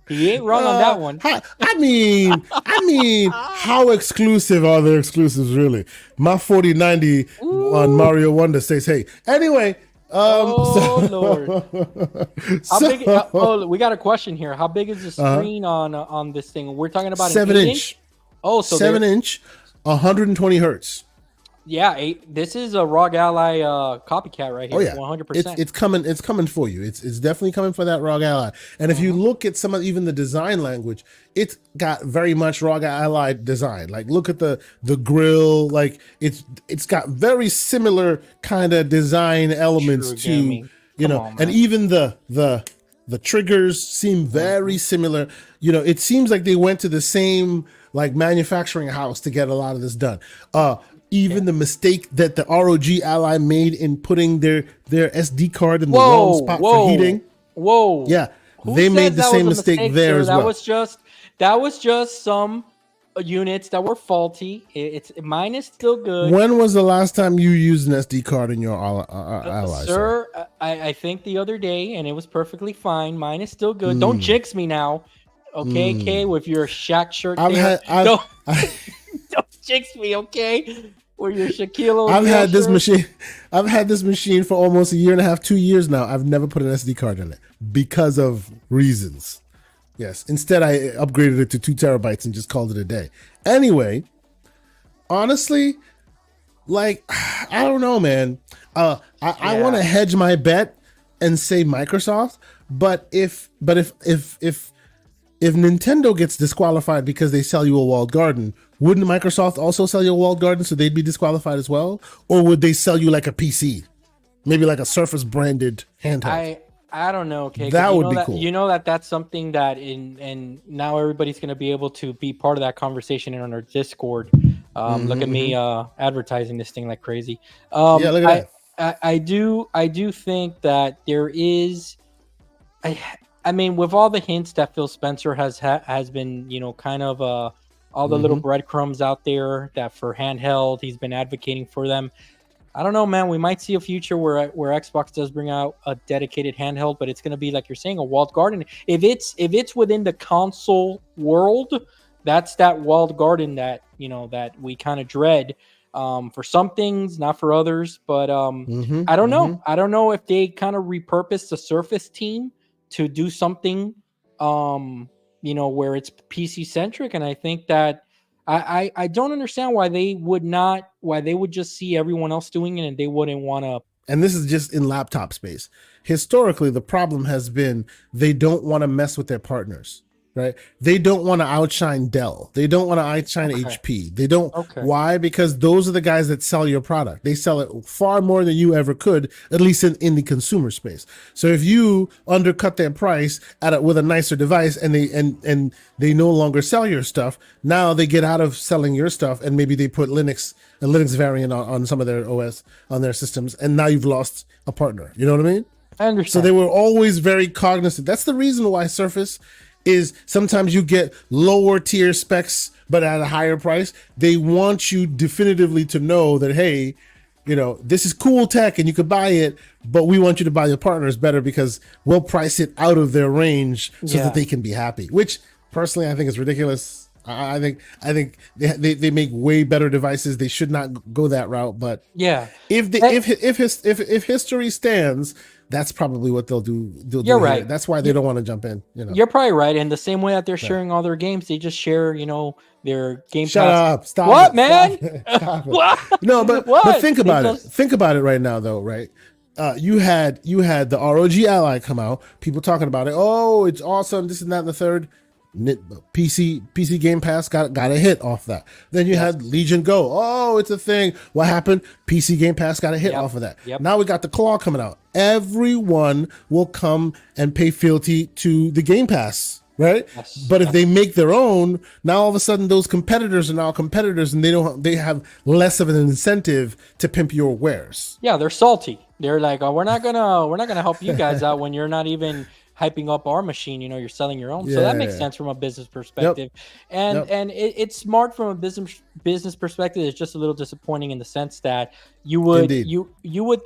He ain't wrong on that one. I mean, how exclusive are their exclusives really? My 4090 on Mario Wonder says, hey. Anyway, Lord. We got a question here. How big is the screen on this thing? We're talking about 7-inch. Oh, so 7-inch, 120 hertz. Yeah, this is a ROG Ally copycat right here. Oh yeah, 100%. It's coming for you. It's definitely coming for that ROG Ally. And if you look at some of even the design language, it's got very much ROG Ally design. Like, look at the grill. Like, it's got very similar kind of design elements to and even the triggers seem very similar. It seems like they went to the same like manufacturing house to get a lot of this done. Even the mistake that the ROG Ally made in putting their SD card in the wrong spot for heating. Whoa. Yeah. They made the same mistake there as well. That was just some units that were faulty. Mine is still good. When was the last time you used an SD card in your Ally? Sir, I think the other day, and it was perfectly fine. Mine is still good. Don't jinx me now. Okay, Kay, with your Shaq shirt don't jinx me, okay? Or your Shaquille O'Neal I've had this machine for almost a year and a half, 2 years now. I've never put an SD card in it because of reasons. Yes. Instead, I upgraded it to 2 terabytes and just called it a day. Anyway, honestly, like, I don't know, man. I want to hedge my bet and say Microsoft, but if Nintendo gets disqualified because they sell you a walled garden, wouldn't Microsoft also sell you a walled garden, so they'd be disqualified as well? Or would they sell you like a PC? Maybe like a Surface branded handheld? I don't know, okay? That would be cool. You know that's something that and now everybody's going to be able to be part of that conversation in our Discord. Look at me advertising this thing like crazy. Yeah, look at that. I do think that there is... I mean, with all the hints that Phil Spencer has been, kind of all the little breadcrumbs out there that for handheld, he's been advocating for them. I don't know, man. We might see a future where Xbox does bring out a dedicated handheld, but it's going to be like you're saying, a walled garden. If it's within the console world, that's that walled garden that that we kind of dread. For some things, not for others. But I don't know. I don't know if they kind of repurpose the Surface team to do something, where it's PC centric. And I think that I don't understand why they would just see everyone else doing it and they wouldn't want to. And this is just in laptop space. Historically, the problem has been they don't want to mess with their partners. right? They don't want to outshine Dell. They don't want to outshine HP. They don't. Why? Because those are the guys that sell your product. They sell it far more than you ever could, at least in the consumer space. So if you undercut their price with a nicer device, and they no longer sell your stuff, now they get out of selling your stuff, and maybe they put a Linux variant on some of their OS on their systems, and now you've lost a partner. You know what I mean? I understand. So they were always very cognizant. That's the reason why Surface is sometimes you get lower tier specs, but at a higher price. They want you definitively to know that, hey, this is cool tech and you could buy it, but we want you to buy your partners better because we'll price it out of their range so that they can be happy, which personally I think is ridiculous. I think they make way better devices. They should not go that route. But if history stands, that's probably what they'll do. You're right. That's why they don't want to jump in. You're probably right. And the same way that they're sharing all their games, they just share, their Game Pass. Shut up! Stop. What, it. man? Stop it. What? No, but think about it. Think about it right now, though. Right? You had the ROG Ally come out. People talking about it. Oh, it's awesome. This and that and the third. PC Game Pass got a hit off that. Then you had Legion Go. Oh, it's a thing. What happened? PC Game Pass got a hit off of that. Now we got the Claw coming out. Everyone will come and pay fealty to the Game Pass, right? Yes. But if they make their own, now all of a sudden those competitors are now competitors, and they have less of an incentive to pimp your wares. Yeah, they're salty. They're like, oh, we're not gonna help you guys out when you're not even hyping up our machine. You're selling your own. So that makes sense from a business perspective. And it's smart from a business perspective. It's just a little disappointing in the sense that you would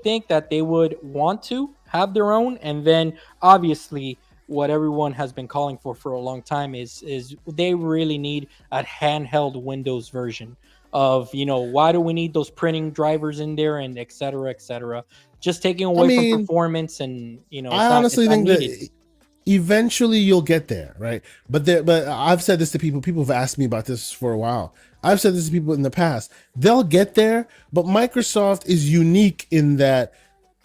think that they would want to have their own, and then obviously what everyone has been calling for a long time is they really need a handheld Windows version of, why do we need those printing drivers in there, and et cetera, just taking away from performance. And I honestly think that eventually you'll get there, right? But I've said this to people. People have asked me about this for a while. I've said this to people in the past. They'll get there, but Microsoft is unique in that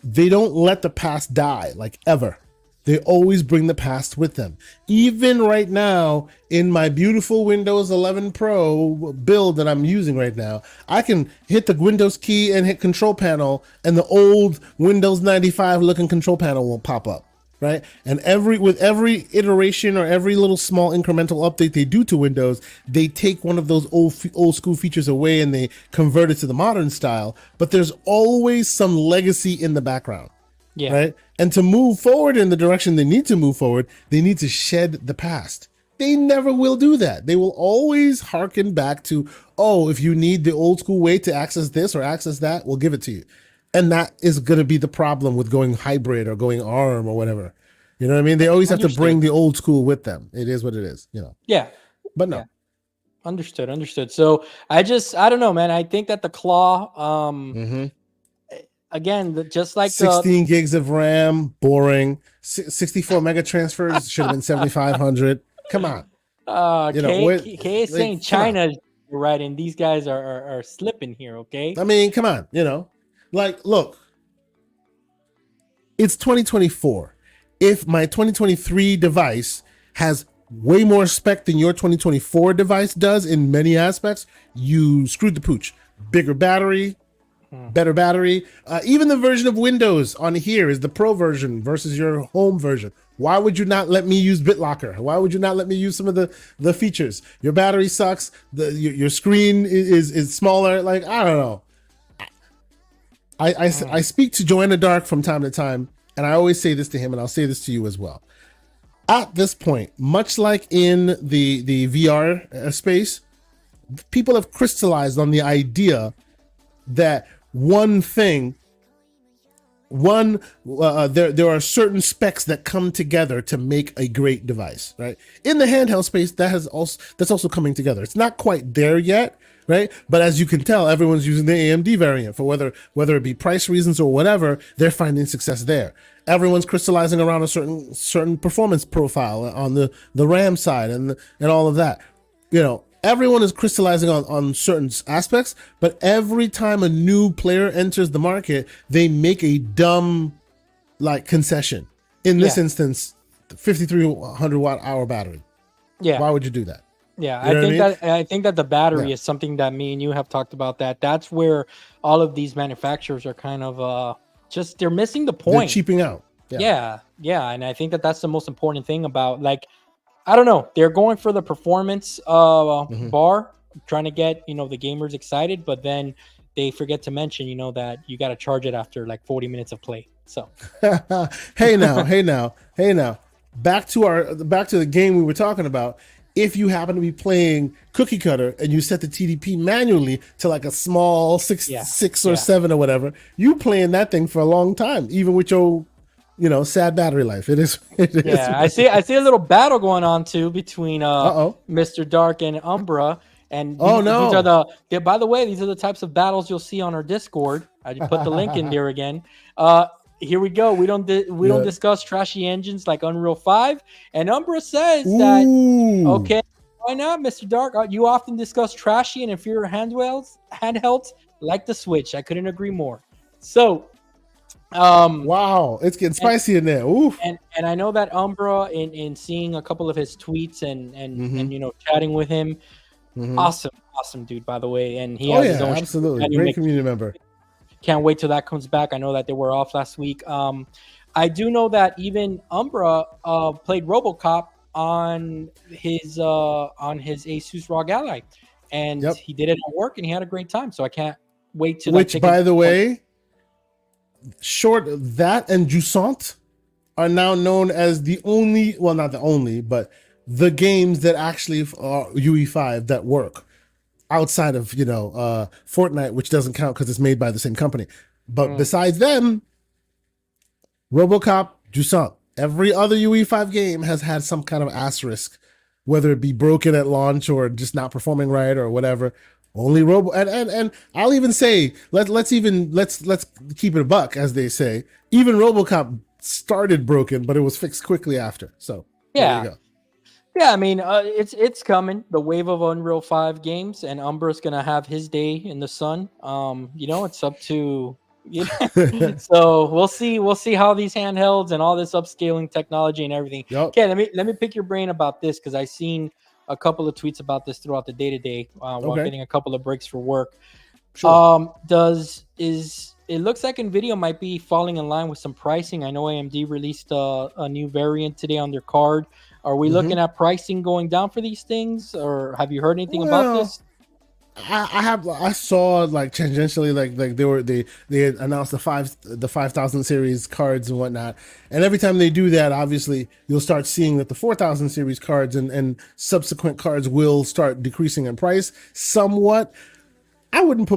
they don't let the past die, like, ever. They always bring the past with them. Even right now, in my beautiful Windows 11 Pro build that I'm using right now, I can hit the Windows key and hit Control Panel, and the old Windows 95 looking Control Panel will pop up. Right? And with every iteration or every little small incremental update they do to Windows, they take one of those old school features away and they convert it to the modern style. But there's always some legacy in the background. Yeah. Right? And to move forward in the direction they need to move forward, they need to shed the past. They never will do that. They will always harken back to, oh, if you need the old school way to access this or access that, we'll give it to you. And that is going to be the problem with going hybrid or going ARM or whatever. You know what I mean? They always have to bring the old school with them. It is what it is, Yeah. But no. Yeah. Understood. So I don't know, man. I think that the Claw, again, just like 16 gigs of RAM, boring. 64 mega transfers should have been 7,500. Come on. Kay is saying China, right? And these guys are slipping here, okay? I mean, come on, Like, look, it's 2024. If my 2023 device has way more spec than your 2024 device does in many aspects, you screwed the pooch. Bigger battery, better battery. Even the version of Windows on here is the Pro version versus your home version. Why would you not let me use BitLocker? Why would you not let me use some of the features? Your battery sucks. Your screen is smaller. Like, I don't know. I speak to Joanna Dark from time to time, and I always say this to him, and I'll say this to you as well. At this point, much like in the VR space, people have crystallized on the idea that there are certain specs that come together to make a great device, right? In the handheld space, that's also coming together. It's not quite there yet, right? But as you can tell, everyone's using the AMD variant for whether it be price reasons or whatever, they're finding success there. Everyone's crystallizing around a certain performance profile on the RAM side and all of that. Everyone is crystallizing on certain aspects, but every time a new player enters the market, they make a dumb concession. In this instance, the 5,300 watt hour battery. Yeah. Why would you do that? Yeah, You know I think that the battery is something that me and you have talked about. That's where all of these manufacturers are kind of just they're missing the They're point. cheaping out. Yeah, and I think that that's the most important thing about, like, I don't know, they're going for the performance bar, trying to get the gamers excited, but then they forget to mention that you got to charge it after like 40 minutes of play. So hey now, back to the game we were talking about. If you happen to be playing Cookie Cutter and you set the TDP manually to like a small 6 or 7 or whatever, you playing that thing for a long time, even with your sad battery life. It is. I see a little battle going on too between Mr. Dark and Umbra. And these are by the way, these are the types of battles you'll see on our Discord. I just put the link in there again. Here we go. We don't discuss trashy engines like Unreal 5. And Umbra says that, okay, why not, Mr. Dark? You often discuss trashy and inferior handhelds like the Switch. I couldn't agree more. So, wow, it's getting spicy in there. Oof. And I know that Umbra, in seeing a couple of his tweets and chatting with him, awesome dude, by the way. And he has his own absolutely great community member. Can't wait till that comes back. I know that they were off last week. I do know that even Umbra played RoboCop on his Asus ROG Ally, and he did it at work, and he had a great time. So I can't wait to. Which, by the way, that and Jusant are now known as the only, well, not the only, but the games that actually are UE5 that work. Outside of Fortnite, which doesn't count because it's made by the same company, but besides them, RoboCop, Jusant, every other UE5 game has had some kind of asterisk, whether it be broken at launch or just not performing right or whatever. Only and I'll even say let's keep it a buck, as they say. Even RoboCop started broken, but it was fixed quickly after. So there you go. Yeah, I mean, it's coming. The wave of Unreal 5 games, and Umbra's gonna have his day in the sun. It's up to so we'll see how these handhelds and all this upscaling technology and everything. Okay, let me pick your brain about this, because I've seen a couple of tweets about this throughout the day while getting a couple of breaks for work. Sure. It looks like Nvidia might be falling in line with some pricing. I know AMD released a new variant today on their card. Are we looking at pricing going down for these things, or have you heard anything about this? I saw like tangentially, like they had announced the 5000 series cards and whatnot, and every time they do that, obviously you'll start seeing that the 4000 series cards and subsequent cards will start decreasing in price somewhat. I wouldn't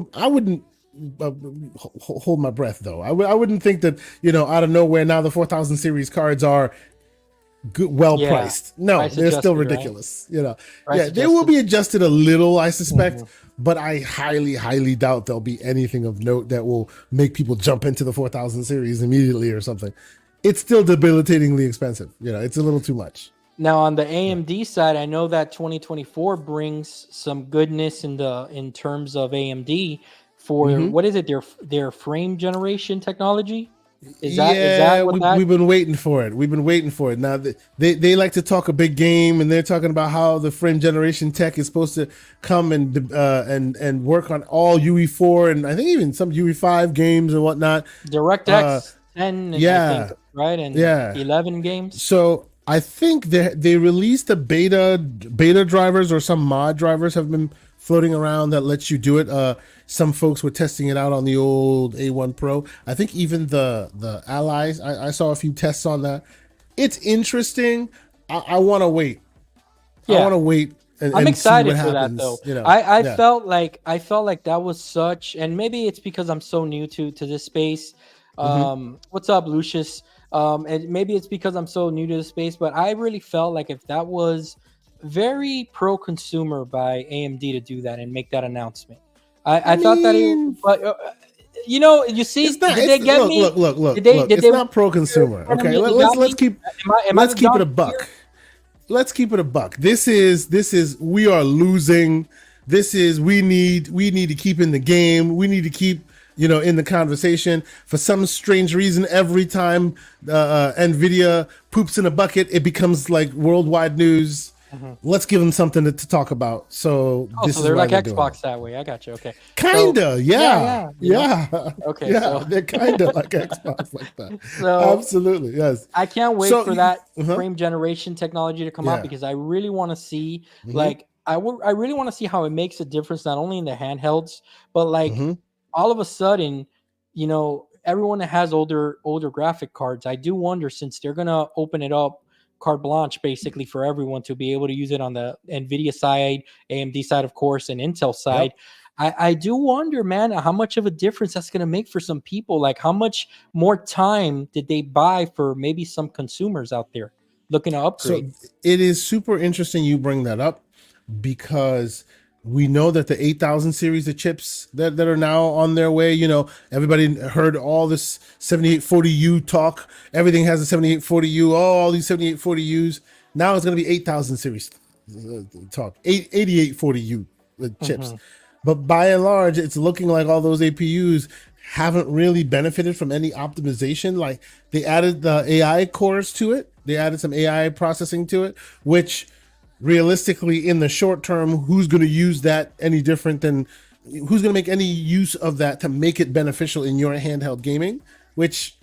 hold my breath though. I wouldn't think that out of nowhere now the 4000 series cards are good, priced. No, they're still ridiculous. Right? They will be adjusted a little, I suspect, but I highly doubt there'll be anything of note that will make people jump into the 4000 series immediately or something. It's still debilitatingly expensive. It's a little too much. Now on the AMD side, I know that 2024 brings some goodness in terms of AMD for what is it? Their frame generation technology. Is that what we've been waiting for it. We've been waiting for it. Now they like to talk a big game, and they're talking about how the frame generation tech is supposed to come and work on all UE4 and I think even some UE5 games and whatnot. DirectX 10, I think, right? And 11 games. So I think they released the beta drivers, or some mod drivers have been floating around that lets you do it. Some folks were testing it out on the old A1 Pro. I think even the Allies, I saw a few tests on that. It's interesting. I want to wait. I want to wait. I'm excited for that though. I felt like that was such, and maybe it's because I'm so new to this space. What's up, Lucius? And maybe it's because I'm so new to the space, but I really felt like if that was very pro-consumer by AMD to do that and make that announcement. I thought that you see, did they get me? Look. It's not pro-consumer. Okay, let's keep it a buck. Let's keep it a buck. This is we are losing. This is we need to keep in the game. We need to keep in the conversation. For some strange reason, every time Nvidia poops in a bucket, it becomes like worldwide news. Let's give them something to talk about. So this so is they're why like they're Xbox that way. I got you. Okay. Kinda, yeah. Okay. Yeah, So they're kinda like Xbox like that. so Absolutely, yes. I can't wait So for that frame generation technology to come out, because I really want to see, like, I really want to see how it makes a difference, not only in the handhelds, but like all of a sudden, everyone that has older graphic cards, I do wonder, since they're gonna open it up carte blanche basically for everyone to be able to use it on the Nvidia side, AMD side, of course, and Intel side. I do wonder, man, how much of a difference that's going to make for some people. Like, how much more time did they buy for maybe some consumers out there looking to upgrade? So it is super interesting you bring that up, because we know that the 8000 series of chips that are now on their way, everybody heard all this 7840U talk. Everything has a 7840U. All these 7840Us. Now it's going to be 8000 series talk, 8840U chips. But by and large, it's looking like all those APUs haven't really benefited from any optimization. Like, they added the AI cores to it. They added some AI processing to it, which realistically in the short term, who's going to use that any different than who's going to make any use of that to make it beneficial in your handheld gaming, which,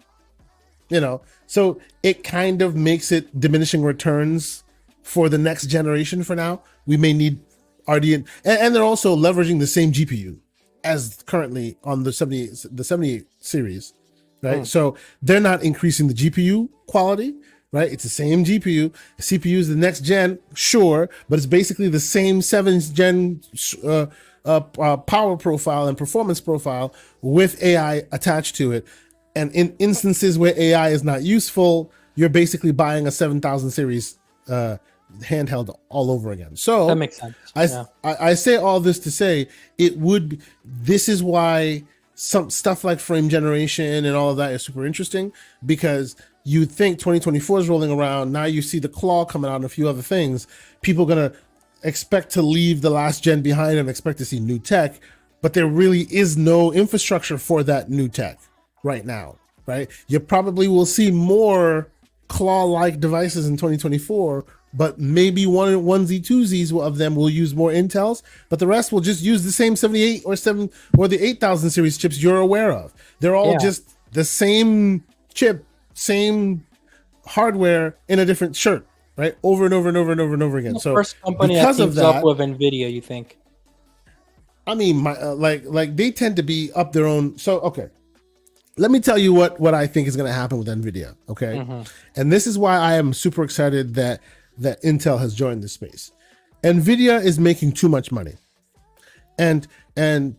so it kind of makes it diminishing returns for the next generation. For now, we may need RDN, and they're also leveraging the same GPU as currently on the 78 series, right? So they're not increasing the GPU quality, right? It's the same GPU. The CPU is the next gen, sure, but it's basically the same 7th gen power profile and performance profile with AI attached to it. And in instances where AI is not useful, you're basically buying a 7000 series handheld all over again. So that makes sense. I say all this to say this is why some stuff like frame generation and all of that is super interesting, because you think 2024 is rolling around. Now you see the Claw coming out and a few other things. People are going to expect to leave the last gen behind and expect to see new tech, but there really is no infrastructure for that new tech right now, right? You probably will see more Claw-like devices in 2024, but maybe onesie twosies of them will use more Intels, but the rest will just use the same 78 or the 8000 series chips you're aware of. They're all just the same chip, same hardware in a different shirt, right? Over and over and over and over and over again. So first company that teams up with Nvidia, you think? I mean, like they tend to be up their own. So okay, let me tell you what I think is going to happen with Nvidia. Okay, and this is why I am super excited that Intel has joined this space. Nvidia is making too much money, and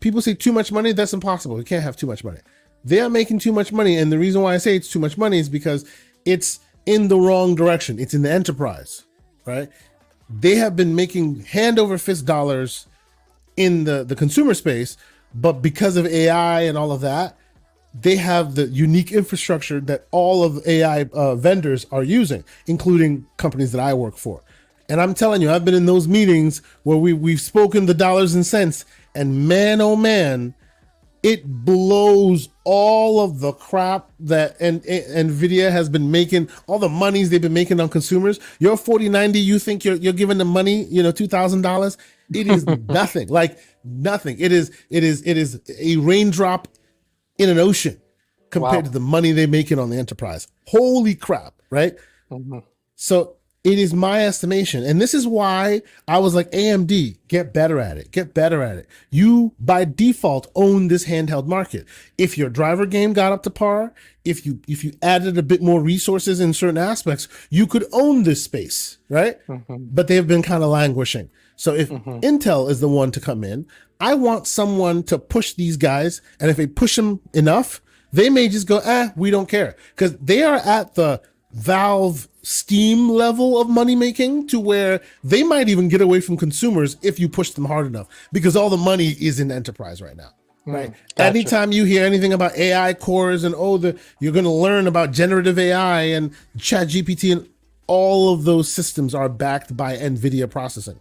people say too much money. That's impossible. You can't have too much money. They are making too much money, and the reason why I say it's too much money is because it's in the wrong direction. It's in the enterprise, right? They have been making hand over fist dollars in the consumer space, but because of AI and all of that, they have the unique infrastructure that all of AI vendors are using, including companies that I work for. And I'm telling you, I've been in those meetings where we've spoken the dollars and cents, and man, oh man, it blows all of the crap that Nvidia has been making, all the monies they've been making on consumers. Your 4090, you think you're giving them money, $2,000? It is nothing, like nothing. It is a raindrop in an ocean compared to the money they're making on the enterprise. Holy crap, right? So it is my estimation. And this is why I was like, AMD, get better at it. Get better at it. You, by default, own this handheld market. If your driver game got up to par, if you added a bit more resources in certain aspects, you could own this space, right? But they've been kind of languishing. So if Intel is the one to come in, I want someone to push these guys. And if they push them enough, they may just go, we don't care. Because they are at the Valve Steam level of money making, to where they might even get away from consumers if you push them hard enough, because all the money is in enterprise right now. Right. Gotcha. Anytime you hear anything about AI cores and you're going to learn about generative AI and ChatGPT, and all of those systems are backed by NVIDIA processing.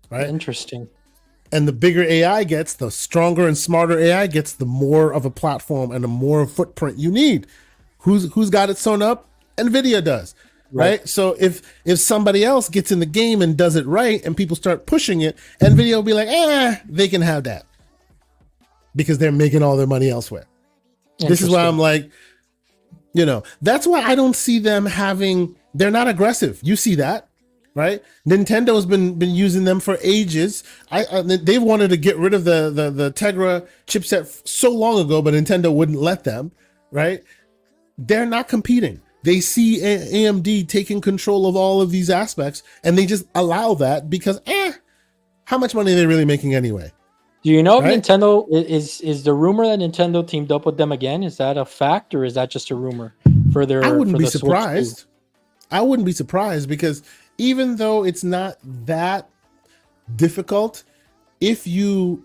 Right. Interesting. And the bigger AI gets, the stronger and smarter AI gets, the more of a platform and the more footprint you need. Who's got it sewn up? NVIDIA does. right? So if somebody else gets in the game and does it right and people start pushing it, NVIDIA will be like, they can have that because they're making all their money elsewhere. This is why I'm like, that's why I don't see them they're not aggressive. You see that, right? Nintendo's been using them for ages. They've wanted to get rid of the Tegra chipset so long ago, but Nintendo wouldn't let them, right? They're not competing. They see AMD taking control of all of these aspects, and they just allow that because, how much money are they really making anyway? Do you know if Nintendo is the rumor that Nintendo teamed up with them again? Is that a fact or is that just a rumor for their? I wouldn't be surprised. I wouldn't be surprised because even though it's not that difficult, if you're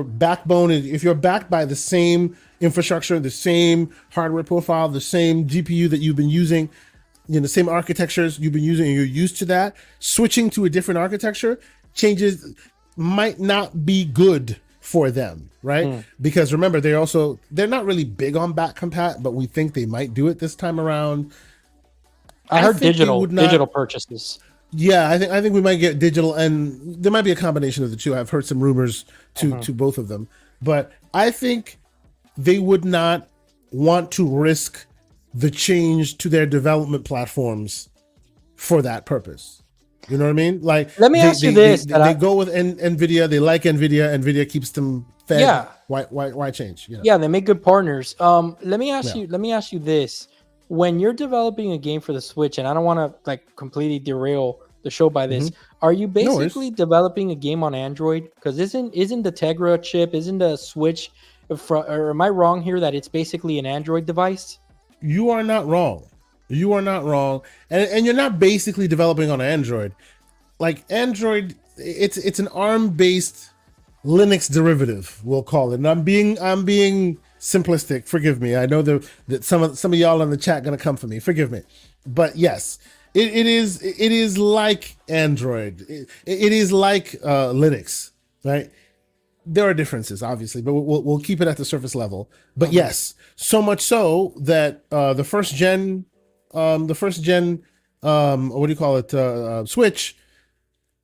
backbone, if you're backed by the same infrastructure, the same hardware profile, the same GPU that you've been using, the same architectures you've been using, and you're used to that, switching to a different architecture changes might not be good for them, right? Because remember, they're not really big on back compat, but we think they might do it this time around. I heard digital purchases. Yeah, I think we might get digital, and there might be a combination of the two. I've heard some rumors to both of them, but I think they would not want to risk the change to their development platforms for that purpose. You know what I mean? Like, let me ask you this: they go with NVIDIA. They like NVIDIA. NVIDIA keeps them fed. Yeah. Why change? Yeah, they make good partners. Let me ask you this: when you're developing a game for the Switch, and I don't want to completely derail the show by this, are you basically developing a game on Android? Because isn't the Tegra chip, isn't the Switch, or am I wrong here that it's basically an Android device? You are not wrong. You are not wrong, and you're not basically developing on Android. Like Android, it's an ARM-based Linux derivative, we'll call it. And I'm being simplistic. Forgive me. I know that some of y'all in the chat gonna come for me. Forgive me, but yes, it is like Android. It is like Linux, right? There are differences, obviously, but we'll keep it at the surface level. But yes, so much so that the first gen, what do you call it? Switch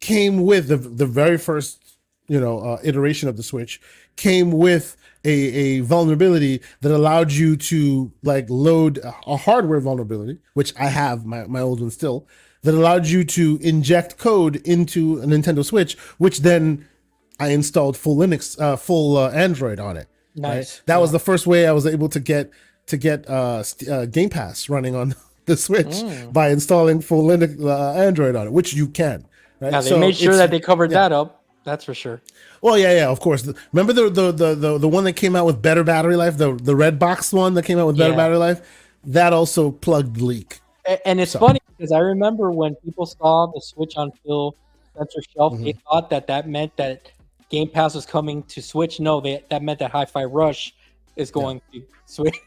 came with the very first, iteration of the Switch came with a vulnerability that allowed you to load a hardware vulnerability, which I have my old one still, that allowed you to inject code into a Nintendo Switch, which then I installed full Linux, full Android on it. Nice. Right? That was the first way I was able to get Game Pass running on the Switch by installing full Linux Android on it, which you can. Right? Yeah, they made sure that they covered that up. That's for sure. Well, yeah, of course. Remember the one that came out with better battery life, the red box one that came out with better battery life, that also plugged the leak. And it's funny because I remember when people saw the Switch on Phil Spencer's shelf, they thought that meant that Game Pass was coming to Switch. No, that meant that Hi-Fi Rush is going to Switch.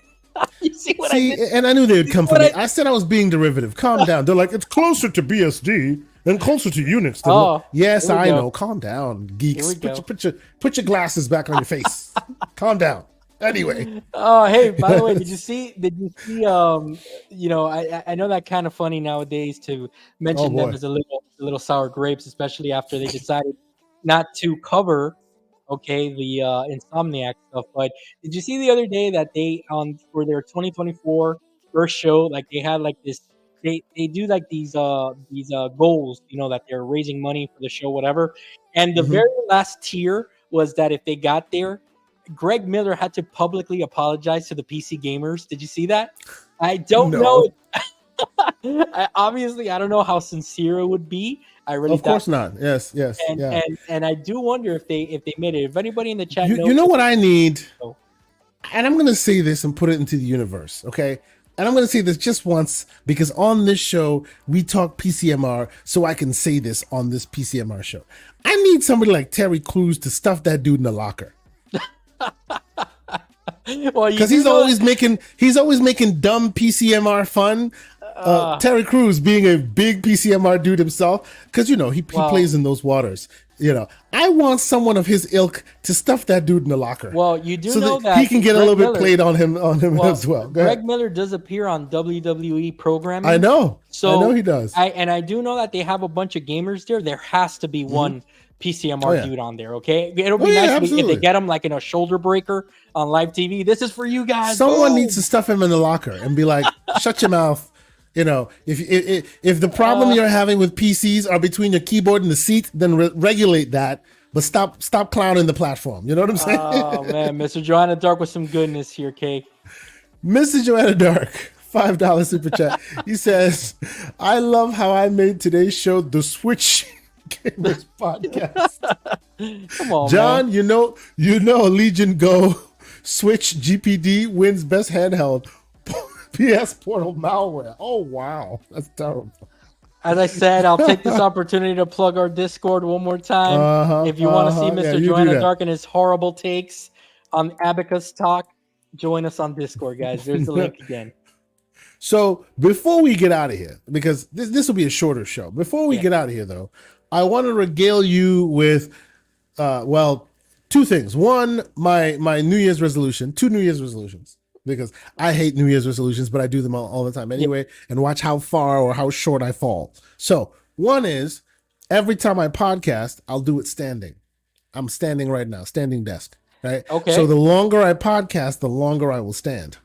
You see what I did? And I knew they would come for me. I said I was being derivative. Calm down. They're like, it's closer to BSD and closer to Unix. Yes, I know. Calm down, geeks. Put your glasses back on your face. Calm down. Anyway. Oh, hey, by the way, did you see I know that kind of funny nowadays to mention them as a little sour grapes, especially after they decided not to cover the Insomniac stuff. But did you see the other day that they for their 2024 first show, they had this, they do these goals, that they're raising money for the show, whatever. And the very last tier was that if they got there, Greg Miller had to publicly apologize to the PC gamers. Did you see that? I don't know. Obviously, I don't know how sincere it would be. I really of course not. Yes. And I do wonder if they made it. If anybody in the chat knows, you know what I need, and I'm going to say this and put it into the universe, okay? And I'm going to say this just once because on this show we talk PCMR, so I can say this on this PCMR show. I need somebody like Terry Crews to stuff that dude in the locker. Well, because he's always making dumb PCMR fun. Terry Crews being a big PCMR dude himself, because he plays in those waters. I want someone of his ilk to stuff that dude in the locker. Well, you do so know that he can get a little bit played on him as well. Greg Miller does appear on WWE programming. I know. So I know he does. I do know that they have a bunch of gamers there. There has to be one PCMR dude on there. Okay, it'll be nice if they get him like in a shoulder breaker on live TV. This is for you guys. Someone needs to stuff him in the locker and be like, "Shut your mouth." If the problem you're having with PCs are between your keyboard and the seat, then regulate that. But stop clowning the platform. You know what I'm saying? Oh man, Mr. Joanna Dark with some goodness here, Kay. Mr. Joanna Dark, $5 super chat. He says, "I love how I made today's show the Switch Gamers podcast." Come on, John. Man. You know, Legion Go Switch GPD wins best handheld. PS Portal malware. Oh wow, that's terrible. As I said, I'll take this opportunity to plug our Discord one more time. If you want to see Mr. Joanna Dark and his horrible takes on Abacus Talk, join us on Discord, guys. There's the link again. So before we get out of here, because this will be a shorter show. Before we get out of here, though, I want to regale you with, two things. One, my New Year's resolution. 2 New Year's resolutions. Because I hate New Year's resolutions, but I do them all the time anyway, and watch how far or how short I fall. So one is every time I podcast, I'll do it standing. I'm standing right now, standing desk. Right. Okay. So the longer I podcast, the longer I will stand.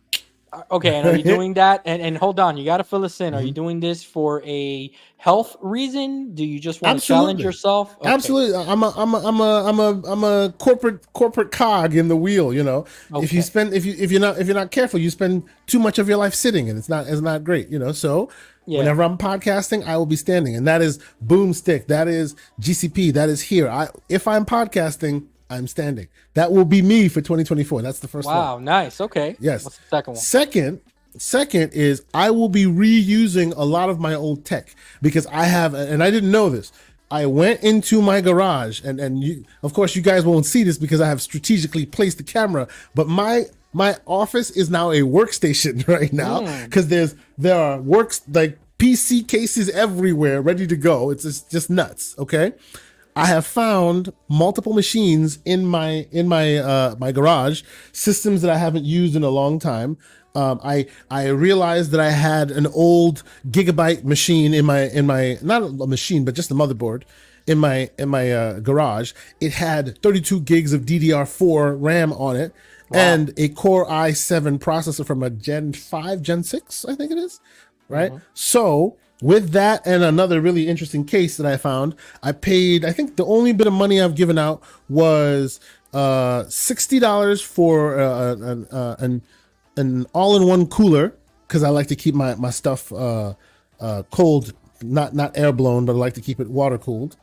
Okay, and are you doing that? And hold on, you got to fill us in. Are you doing this for a health reason? Do you just want to challenge yourself? Okay. Absolutely. I'm a corporate cog in the wheel. Okay. If you're not careful, you spend too much of your life sitting, and it's not great. So whenever I'm podcasting, I will be standing, and that is Boomstick, that is GCP, that is here. If I'm podcasting, I'm standing. That will be me for 2024. That's the first one. Wow, nice. Okay. Yes. What's the second one? Second is I will be reusing a lot of my old tech because I have, and I didn't know this. I went into my garage and you, of course you guys won't see this because I have strategically placed the camera, but my office is now a workstation right now because there are like PC cases everywhere ready to go. It's just nuts. Okay. I have found multiple machines in my garage, systems that I haven't used in a long time. I realized that I had an old gigabyte machine in my not a machine but just a motherboard in my garage. It had 32 gigs of DDR4 RAM on it and a Core i7 processor from a Gen 5, Gen 6, I think it is. Right? So with that and another really interesting case that I found, I paid, I think the only bit of money I've given out was $60 for an all-in-one cooler because I like to keep my stuff cold, not air blown, but I like to keep it water cooled.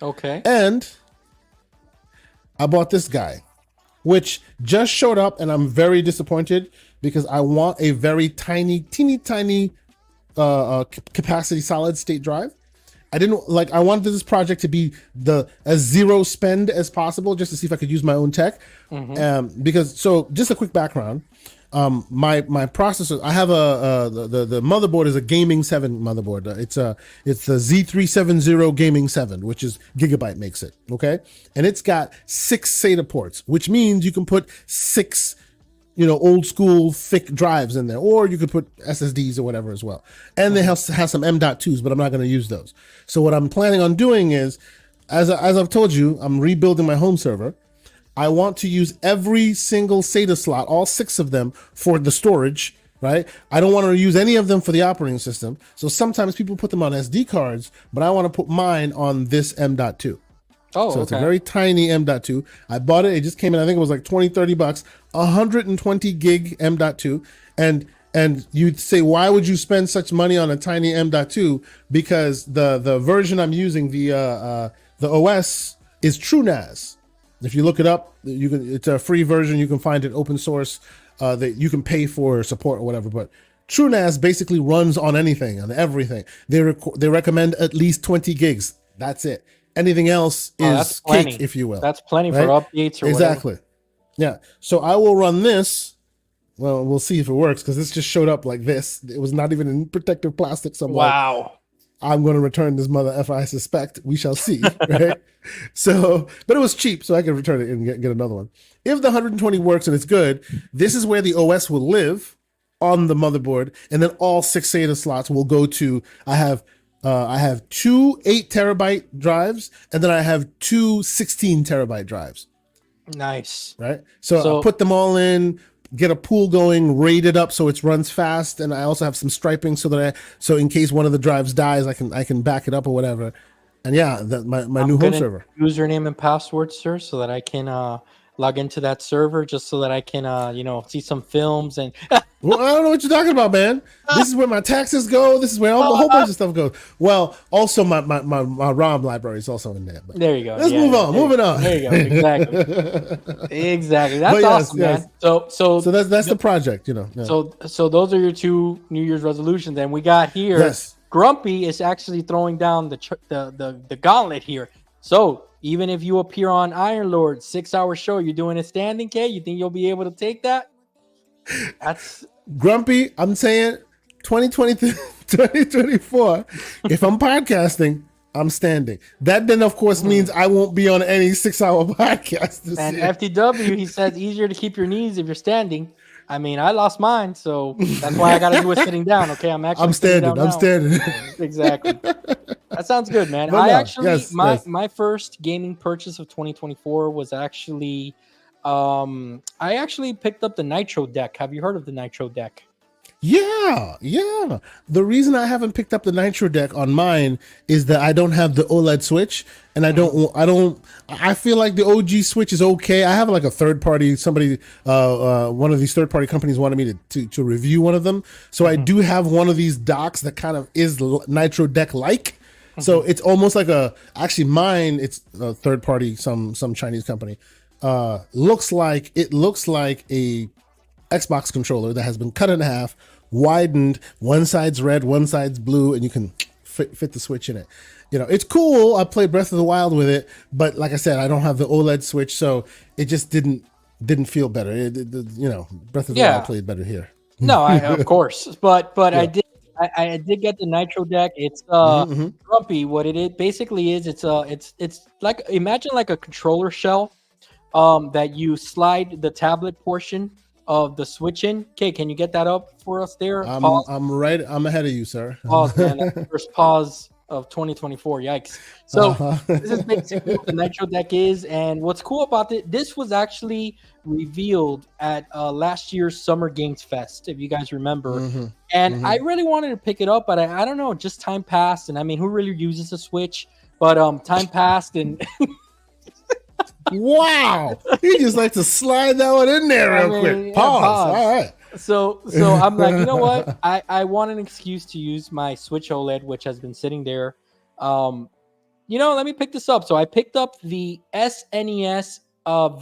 Okay. And I bought this guy, which just showed up, and I'm very disappointed because I want a very teeny tiny capacity solid state drive. I wanted this project to be as zero spend as possible just to see if I could use my own tech. So just a quick background. My processor, I have the motherboard is a Gaming 7 motherboard. It's the Z370 Gaming 7, which is Gigabyte makes it. Okay. And it's got 6 SATA ports, which means you can put 6 old school thick drives in there, or you could put SSDs or whatever as well. And they have some M.2s, but I'm not going to use those. So what I'm planning on doing is, as I've told you, I'm rebuilding my home server. I want to use every single SATA slot, all 6 of them, for the storage, right? I don't want to use any of them for the operating system. So sometimes people put them on SD cards, but I want to put mine on this M.2. So it's a very tiny M.2. I bought it. It just came in, I think it was like $20-$30, 120 gig M.2. And you'd say, why would you spend such money on a tiny M.2? Because the version I'm using, the OS is TrueNAS. If you look it up, it's a free version. You can find it open source that you can pay for support or whatever. But TrueNAS basically runs on anything, on everything. They recommend at least 20 gigs. That's it. Anything else is cake, if you will. That's plenty for updates or exactly. Whatever. Yeah. So I will run this. Well, we'll see if it works because this just showed up like this. It was not even in protective plastic somewhere. Wow. I'm going to return this mother effer. I suspect we shall see, right? So, but it was cheap, so I can return it and get another one. If the 120 works and it's good, this is where the OS will live on the motherboard, and then all 6 SATA slots will go to. I have 2 8-terabyte drives, and then I have 2 16-terabyte drives. Nice. Right. So I put them all in, get a pool going, raid it up so it runs fast, and I also have some striping so in case one of the drives dies, I can back it up or whatever. And yeah, my new home server. Username and password, sir, so that I can log into that server, just so that I can see some films and. Well, I don't know what you're talking about, man. This is where my taxes go. This is where a whole bunch of stuff goes. Well, also my ROM library is also in there. But there you go. Let's move on. Moving on. There you go. Exactly. Exactly. That's awesome, man. So that's the project, Yeah. So those are your 2 New Year's resolutions, and we got here. Yes. Grumpy is actually throwing down the gauntlet here. So even if you appear on Iron Lord 6-hour show, you're doing a standing, K. You think you'll be able to take that? That's Grumpy. I'm saying 2024. If I'm podcasting, I'm standing. That then, of course, means I won't be on any 6-hour podcast. And FTW, he says easier to keep your knees if you're standing. I mean, I lost mine, so that's why I got to do it sitting down. Okay, I'm standing. I'm standing. Exactly. That sounds good, man. My first gaming purchase of 2024 was actually. I actually picked up the Nitro deck. Have you heard of the Nitro deck? Yeah. The reason I haven't picked up the Nitro deck on mine is that I don't have the OLED Switch, and I feel like the OG Switch is okay. I have like a third party, one of these third party companies wanted me to review one of them. So I do have one of these docks that kind of is Nitro deck like. So it's almost like mine, it's a third party, some Chinese company. Looks like a Xbox controller that has been cut in half, widened, one side's red, one side's blue, and you can fit the Switch in it. It's cool. I played Breath of the Wild with it, but like I said, I don't have the OLED Switch, so it just didn't feel better. Breath of the Wild played better here. No, of course, but yeah. I did get the Nitro deck. It's Grumpy. What it is basically is it's like, imagine like a controller shell. That you slide the tablet portion of the Switch in. Okay, can you get that up for us there? I'm ahead of you, sir. Pause, man. That's the first pause of 2024. Yikes. So this is basically what the Nitro deck is. And what's cool about it, this was actually revealed at last year's Summer Games Fest, if you guys remember. And I really wanted to pick it up, but I don't know, just time passed. And I mean, who really uses a Switch? But time passed and... Wow, he just like to slide that one in there real quick. Pause. All right. So I'm like, you know what? I want an excuse to use my Switch OLED, which has been sitting there. Let me pick this up. So I picked up the SNES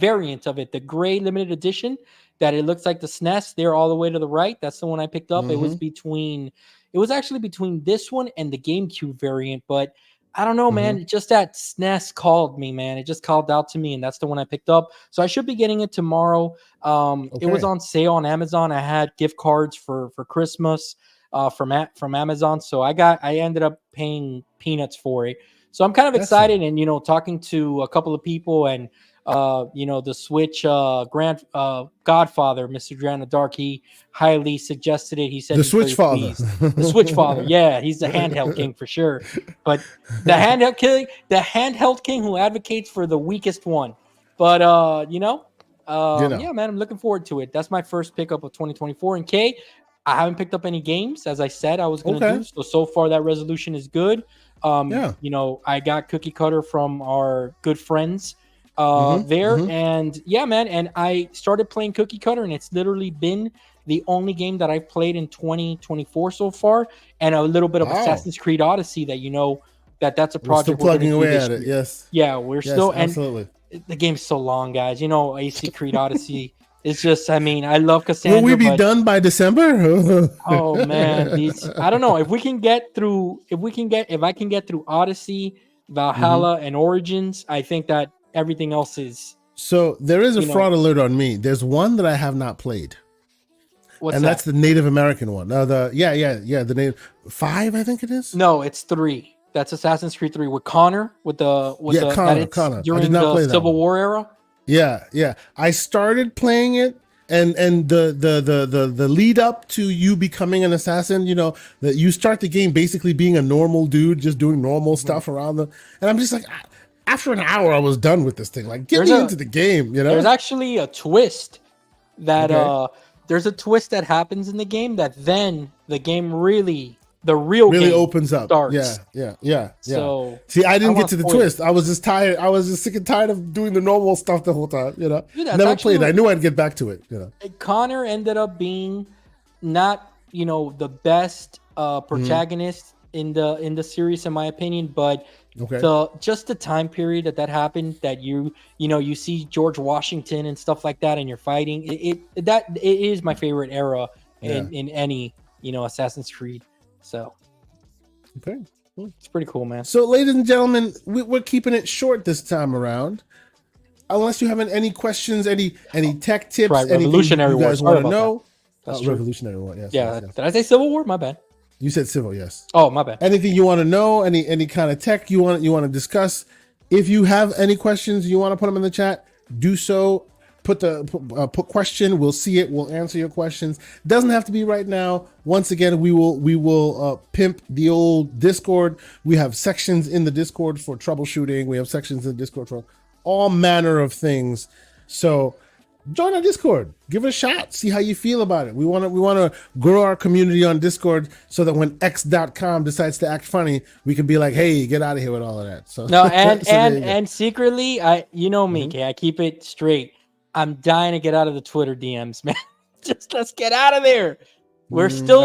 variant of it, the gray limited edition. That it looks like the SNES there all the way to the right. That's the one I picked up. It was actually between this one and the GameCube variant, but. I don't know, man. Just that SNES called me, man. It just called out to me, and that's the one I picked up. So I should be getting it tomorrow. It was on sale on Amazon. I had gift cards for Christmas from Amazon, so I ended up paying peanuts for it. So I'm kind of excited, and talking to a couple of people, and the Switch godfather, Mr. Drana Dark, he highly suggested it. He said the Switch father. The Switch father. Yeah, he's the handheld king for sure. But the handheld king who advocates for the weakest one. But yeah, man, I'm looking forward to it. That's my first pickup of 2024. And K, I haven't picked up any games, as I said I was going to do. So far that resolution is good. I got Cookie Cutter from our good friends and yeah, man, and I started playing Cookie Cutter, and it's literally been the only game that I've played in 2024 so far, and a little bit of Assassin's Creed Odyssey that's a project we're still plugging away at it. Yes, we're still absolutely. And the game's so long, guys. AC Creed Odyssey. It's just, I mean, I love Cassandra. Will we be done by December? Oh man, I don't know if I can get through Odyssey, Valhalla, and Origins. I think that everything else is. So there is a fraud alert on me. There's one that I have not played. What's and that? that's the Native American one. The Native 5, I think it is. No, it's 3. That's Assassin's Creed 3 with Connor, Connor. during I did not play the that Civil one. War era. Yeah. I started playing it, and the lead up to you becoming an assassin, that you start the game basically being a normal dude, just doing normal stuff around and I'm just like, after an hour, I was done with this thing. Like, get me into the game, There's actually a twist that there's a twist that happens in the game that then the game really game opens up. Starts. Yeah. So see, I didn't get to the twist. I was just tired. I was just sick and tired of doing the normal stuff the whole time. Dude, never played. I knew I'd get back to it. Connor ended up being not the best protagonist in the series, in my opinion, but just the time period that happened, that you see George Washington and stuff like that, and you're fighting it is my favorite era in any Assassin's Creed. So it's pretty cool, man. So, ladies and gentlemen, we're keeping it short this time around. Unless you have any questions, any tech tips, anything you guys want to know. Revolutionary War, yes. Yeah, yes. Did I say Civil War? My bad. You said civil, yes. Oh, my bad. Anything you want to know, any kind of tech you want to discuss. If you have any questions, you want to put them in the chat, do so. Put question. We'll see it. We'll answer your questions. Doesn't have to be right now. Once again, we will pimp the old Discord. We have sections in the Discord for troubleshooting. We have sections in the Discord for all manner of things. So join our Discord. Give it a shot. See how you feel about it. We want to grow our community on Discord so that when X.com decides to act funny, we can be like, hey, get out of here with all of that. So no, and secretly, me, I keep it straight. I'm dying to get out of the Twitter DMs, man. Just let's get out of there. We're still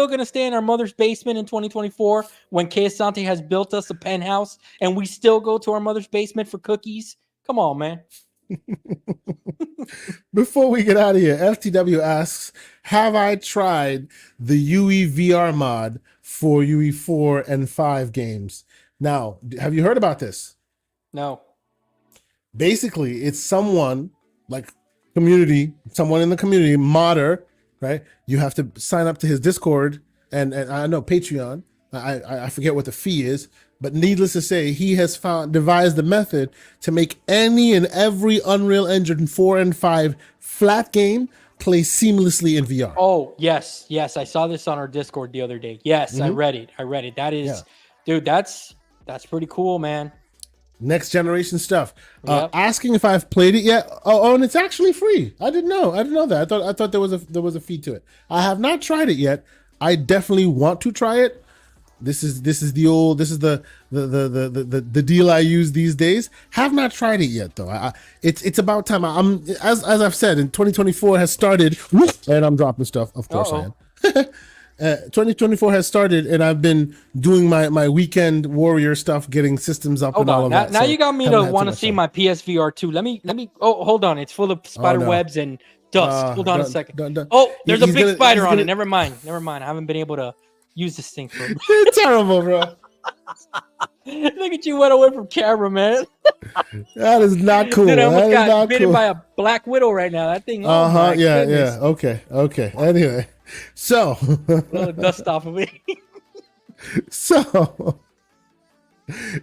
gonna stay in our mother's basement in 2024 when Kay Asante has built us a penthouse, and we still go to our mother's basement for cookies. Come on, man. Before we get out of here, FTW asks, have I tried the UE VR mod for UE 4 and 5 games? Now, have you heard about this? No. Basically, it's someone in the community, modder, right? You have to sign up to his Discord and I know Patreon. I forget what the fee is, but needless to say, he has devised a method to make any and every Unreal Engine 4 and 5 flat game play seamlessly in VR. Oh, yes. I saw this on our Discord the other day. Yes, I read it. That is, dude, that's pretty cool, man. Next generation stuff. Asking if I've played it yet. Oh, and it's actually free. I didn't know that. I thought there was a fee to it. I have not tried it yet. I definitely want to try it. This is the deal I use these days. Have not tried it yet though. It's about time. I'm as I've said, in 2024 has started, and I'm dropping stuff. Of course I am. 2024 has started, and I've been doing my weekend warrior stuff, getting systems up and all of that. Now you got me to want to see my PSVR 2. Let me. Oh, hold on. It's full of spider webs and dust. Hold on a second. Oh, there's a big spider on it. Never mind. I haven't been able to use this thing for. It's terrible, bro. Look at you, went away from camera, man. That is not cool. Dude, I almost got bitten by a black widow right now. That thing. Yeah. Okay. Anyway, so dust off of me. So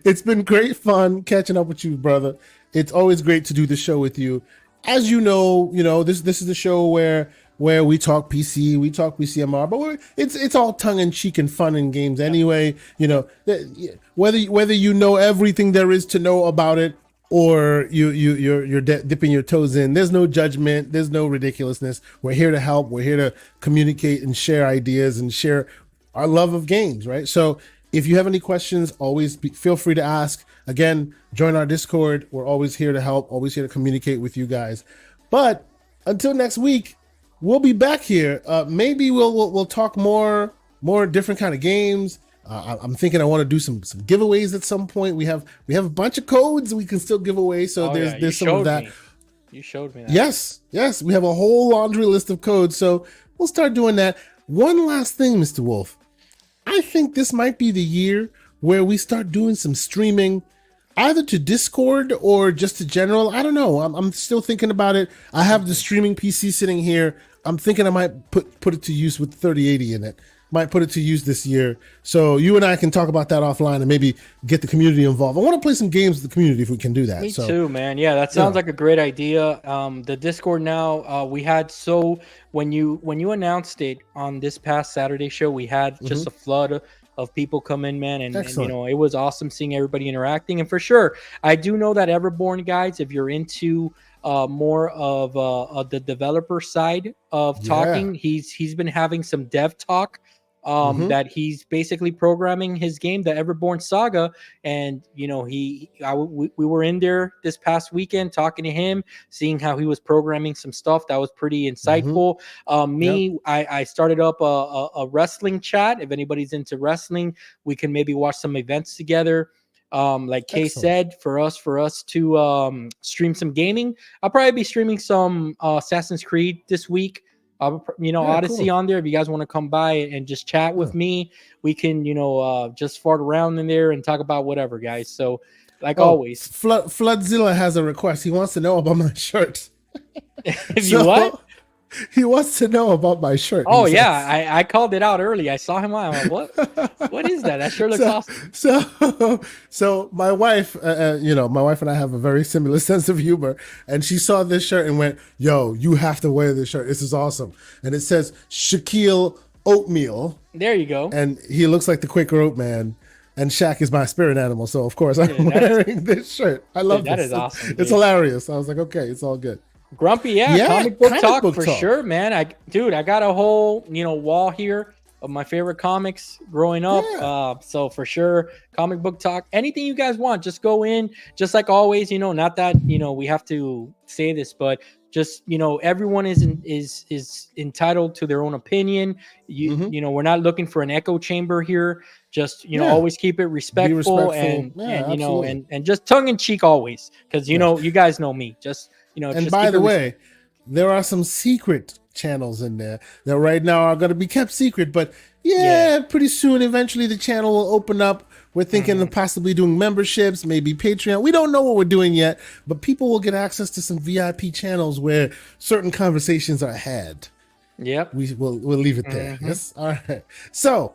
it's been great fun catching up with you, brother. It's always great to do the show with you. As you know, this is the show where we talk PC, we talk PCMR, but it's all tongue in cheek and fun in games anyway. Whether you know everything there is to know about it, or you're dipping your toes in, there's no judgment, there's no ridiculousness. We're here to help. We're here to communicate and share ideas and share our love of games, right? So if you have any questions, feel free to ask. Again, join our Discord. We're always here to help, always here to communicate with you guys. But until next week, we'll be back here. Maybe we'll talk more different kind of games. I'm thinking I want to do some giveaways at some point. We have a bunch of codes we can still give away. So there's some of that. You showed me that. Yes. We have a whole laundry list of codes. So we'll start doing that. One last thing, Mr. Wolf. I think this might be the year where we start doing some streaming, either to Discord or just to general. I don't know. I'm still thinking about it. I have the streaming PC sitting here. I'm thinking I might put it to use with 3080 in it. Might put it to use this year. So you and I can talk about that offline and maybe get the community involved. I want to play some games with the community if we can do that. Me too, man. Yeah, that sounds like a great idea. The Discord now, we had when you announced it on this past Saturday show, we had just a flood of people come in, man, and you know, it was awesome seeing everybody interacting. And for sure, I do know that Everborn guys, if you're into more of the developer side of talking, he's been having some dev talk. That he's basically programming his game, the Everborn Saga, and you know we were in there this past weekend talking to him, seeing how he was programming some stuff that was pretty insightful. I started up a wrestling chat. If anybody's into wrestling, we can maybe watch some events together. Like Kay said, for us to stream some gaming, I'll probably be streaming some Assassin's Creed this week. Odyssey on there. If you guys want to come by and just chat with me, we can, just fart around in there and talk about whatever, guys. So, like always, Floodzilla has a request. He wants to know about my shirt. What? He wants to know about my shirt. Oh yeah, I called it out early. I saw him. I'm like, what is that? That sure looks awesome. So my wife, my wife and I have a very similar sense of humor, and she saw this shirt and went, "Yo, you have to wear this shirt. This is awesome." And it says Shaquille Oatmeal. There you go. And he looks like the Quaker Oat Man. And Shaq is my spirit animal, so of course I'm wearing this shirt. I love this. That is awesome. It's hilarious. I was like, okay, it's all good. Grumpy, comic book talk for sure, man. I got a whole wall here of my favorite comics growing up. So for sure, comic book talk. Anything you guys want, just go in. Just like always, not that we have to say this, but just everyone is entitled to their own opinion. We're not looking for an echo chamber here. Just always keep it respectful. And just tongue in cheek always, because you guys know me. Just and by the way, there are some secret channels in there that right now are going to be kept secret, but pretty soon, eventually the channel will open up. We're thinking of possibly doing memberships, maybe Patreon. We don't know what we're doing yet, but people will get access to some VIP channels where certain conversations are had. Yep. We'll leave it there. Yes. All right. So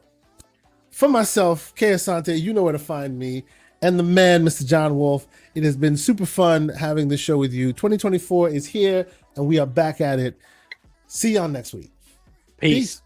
for myself, Kay Asante, you know where to find me, and the man, Mr. John Wolf. It has been super fun having this show with you. 2024 is here, and we are back at it. See y'all next week. Peace.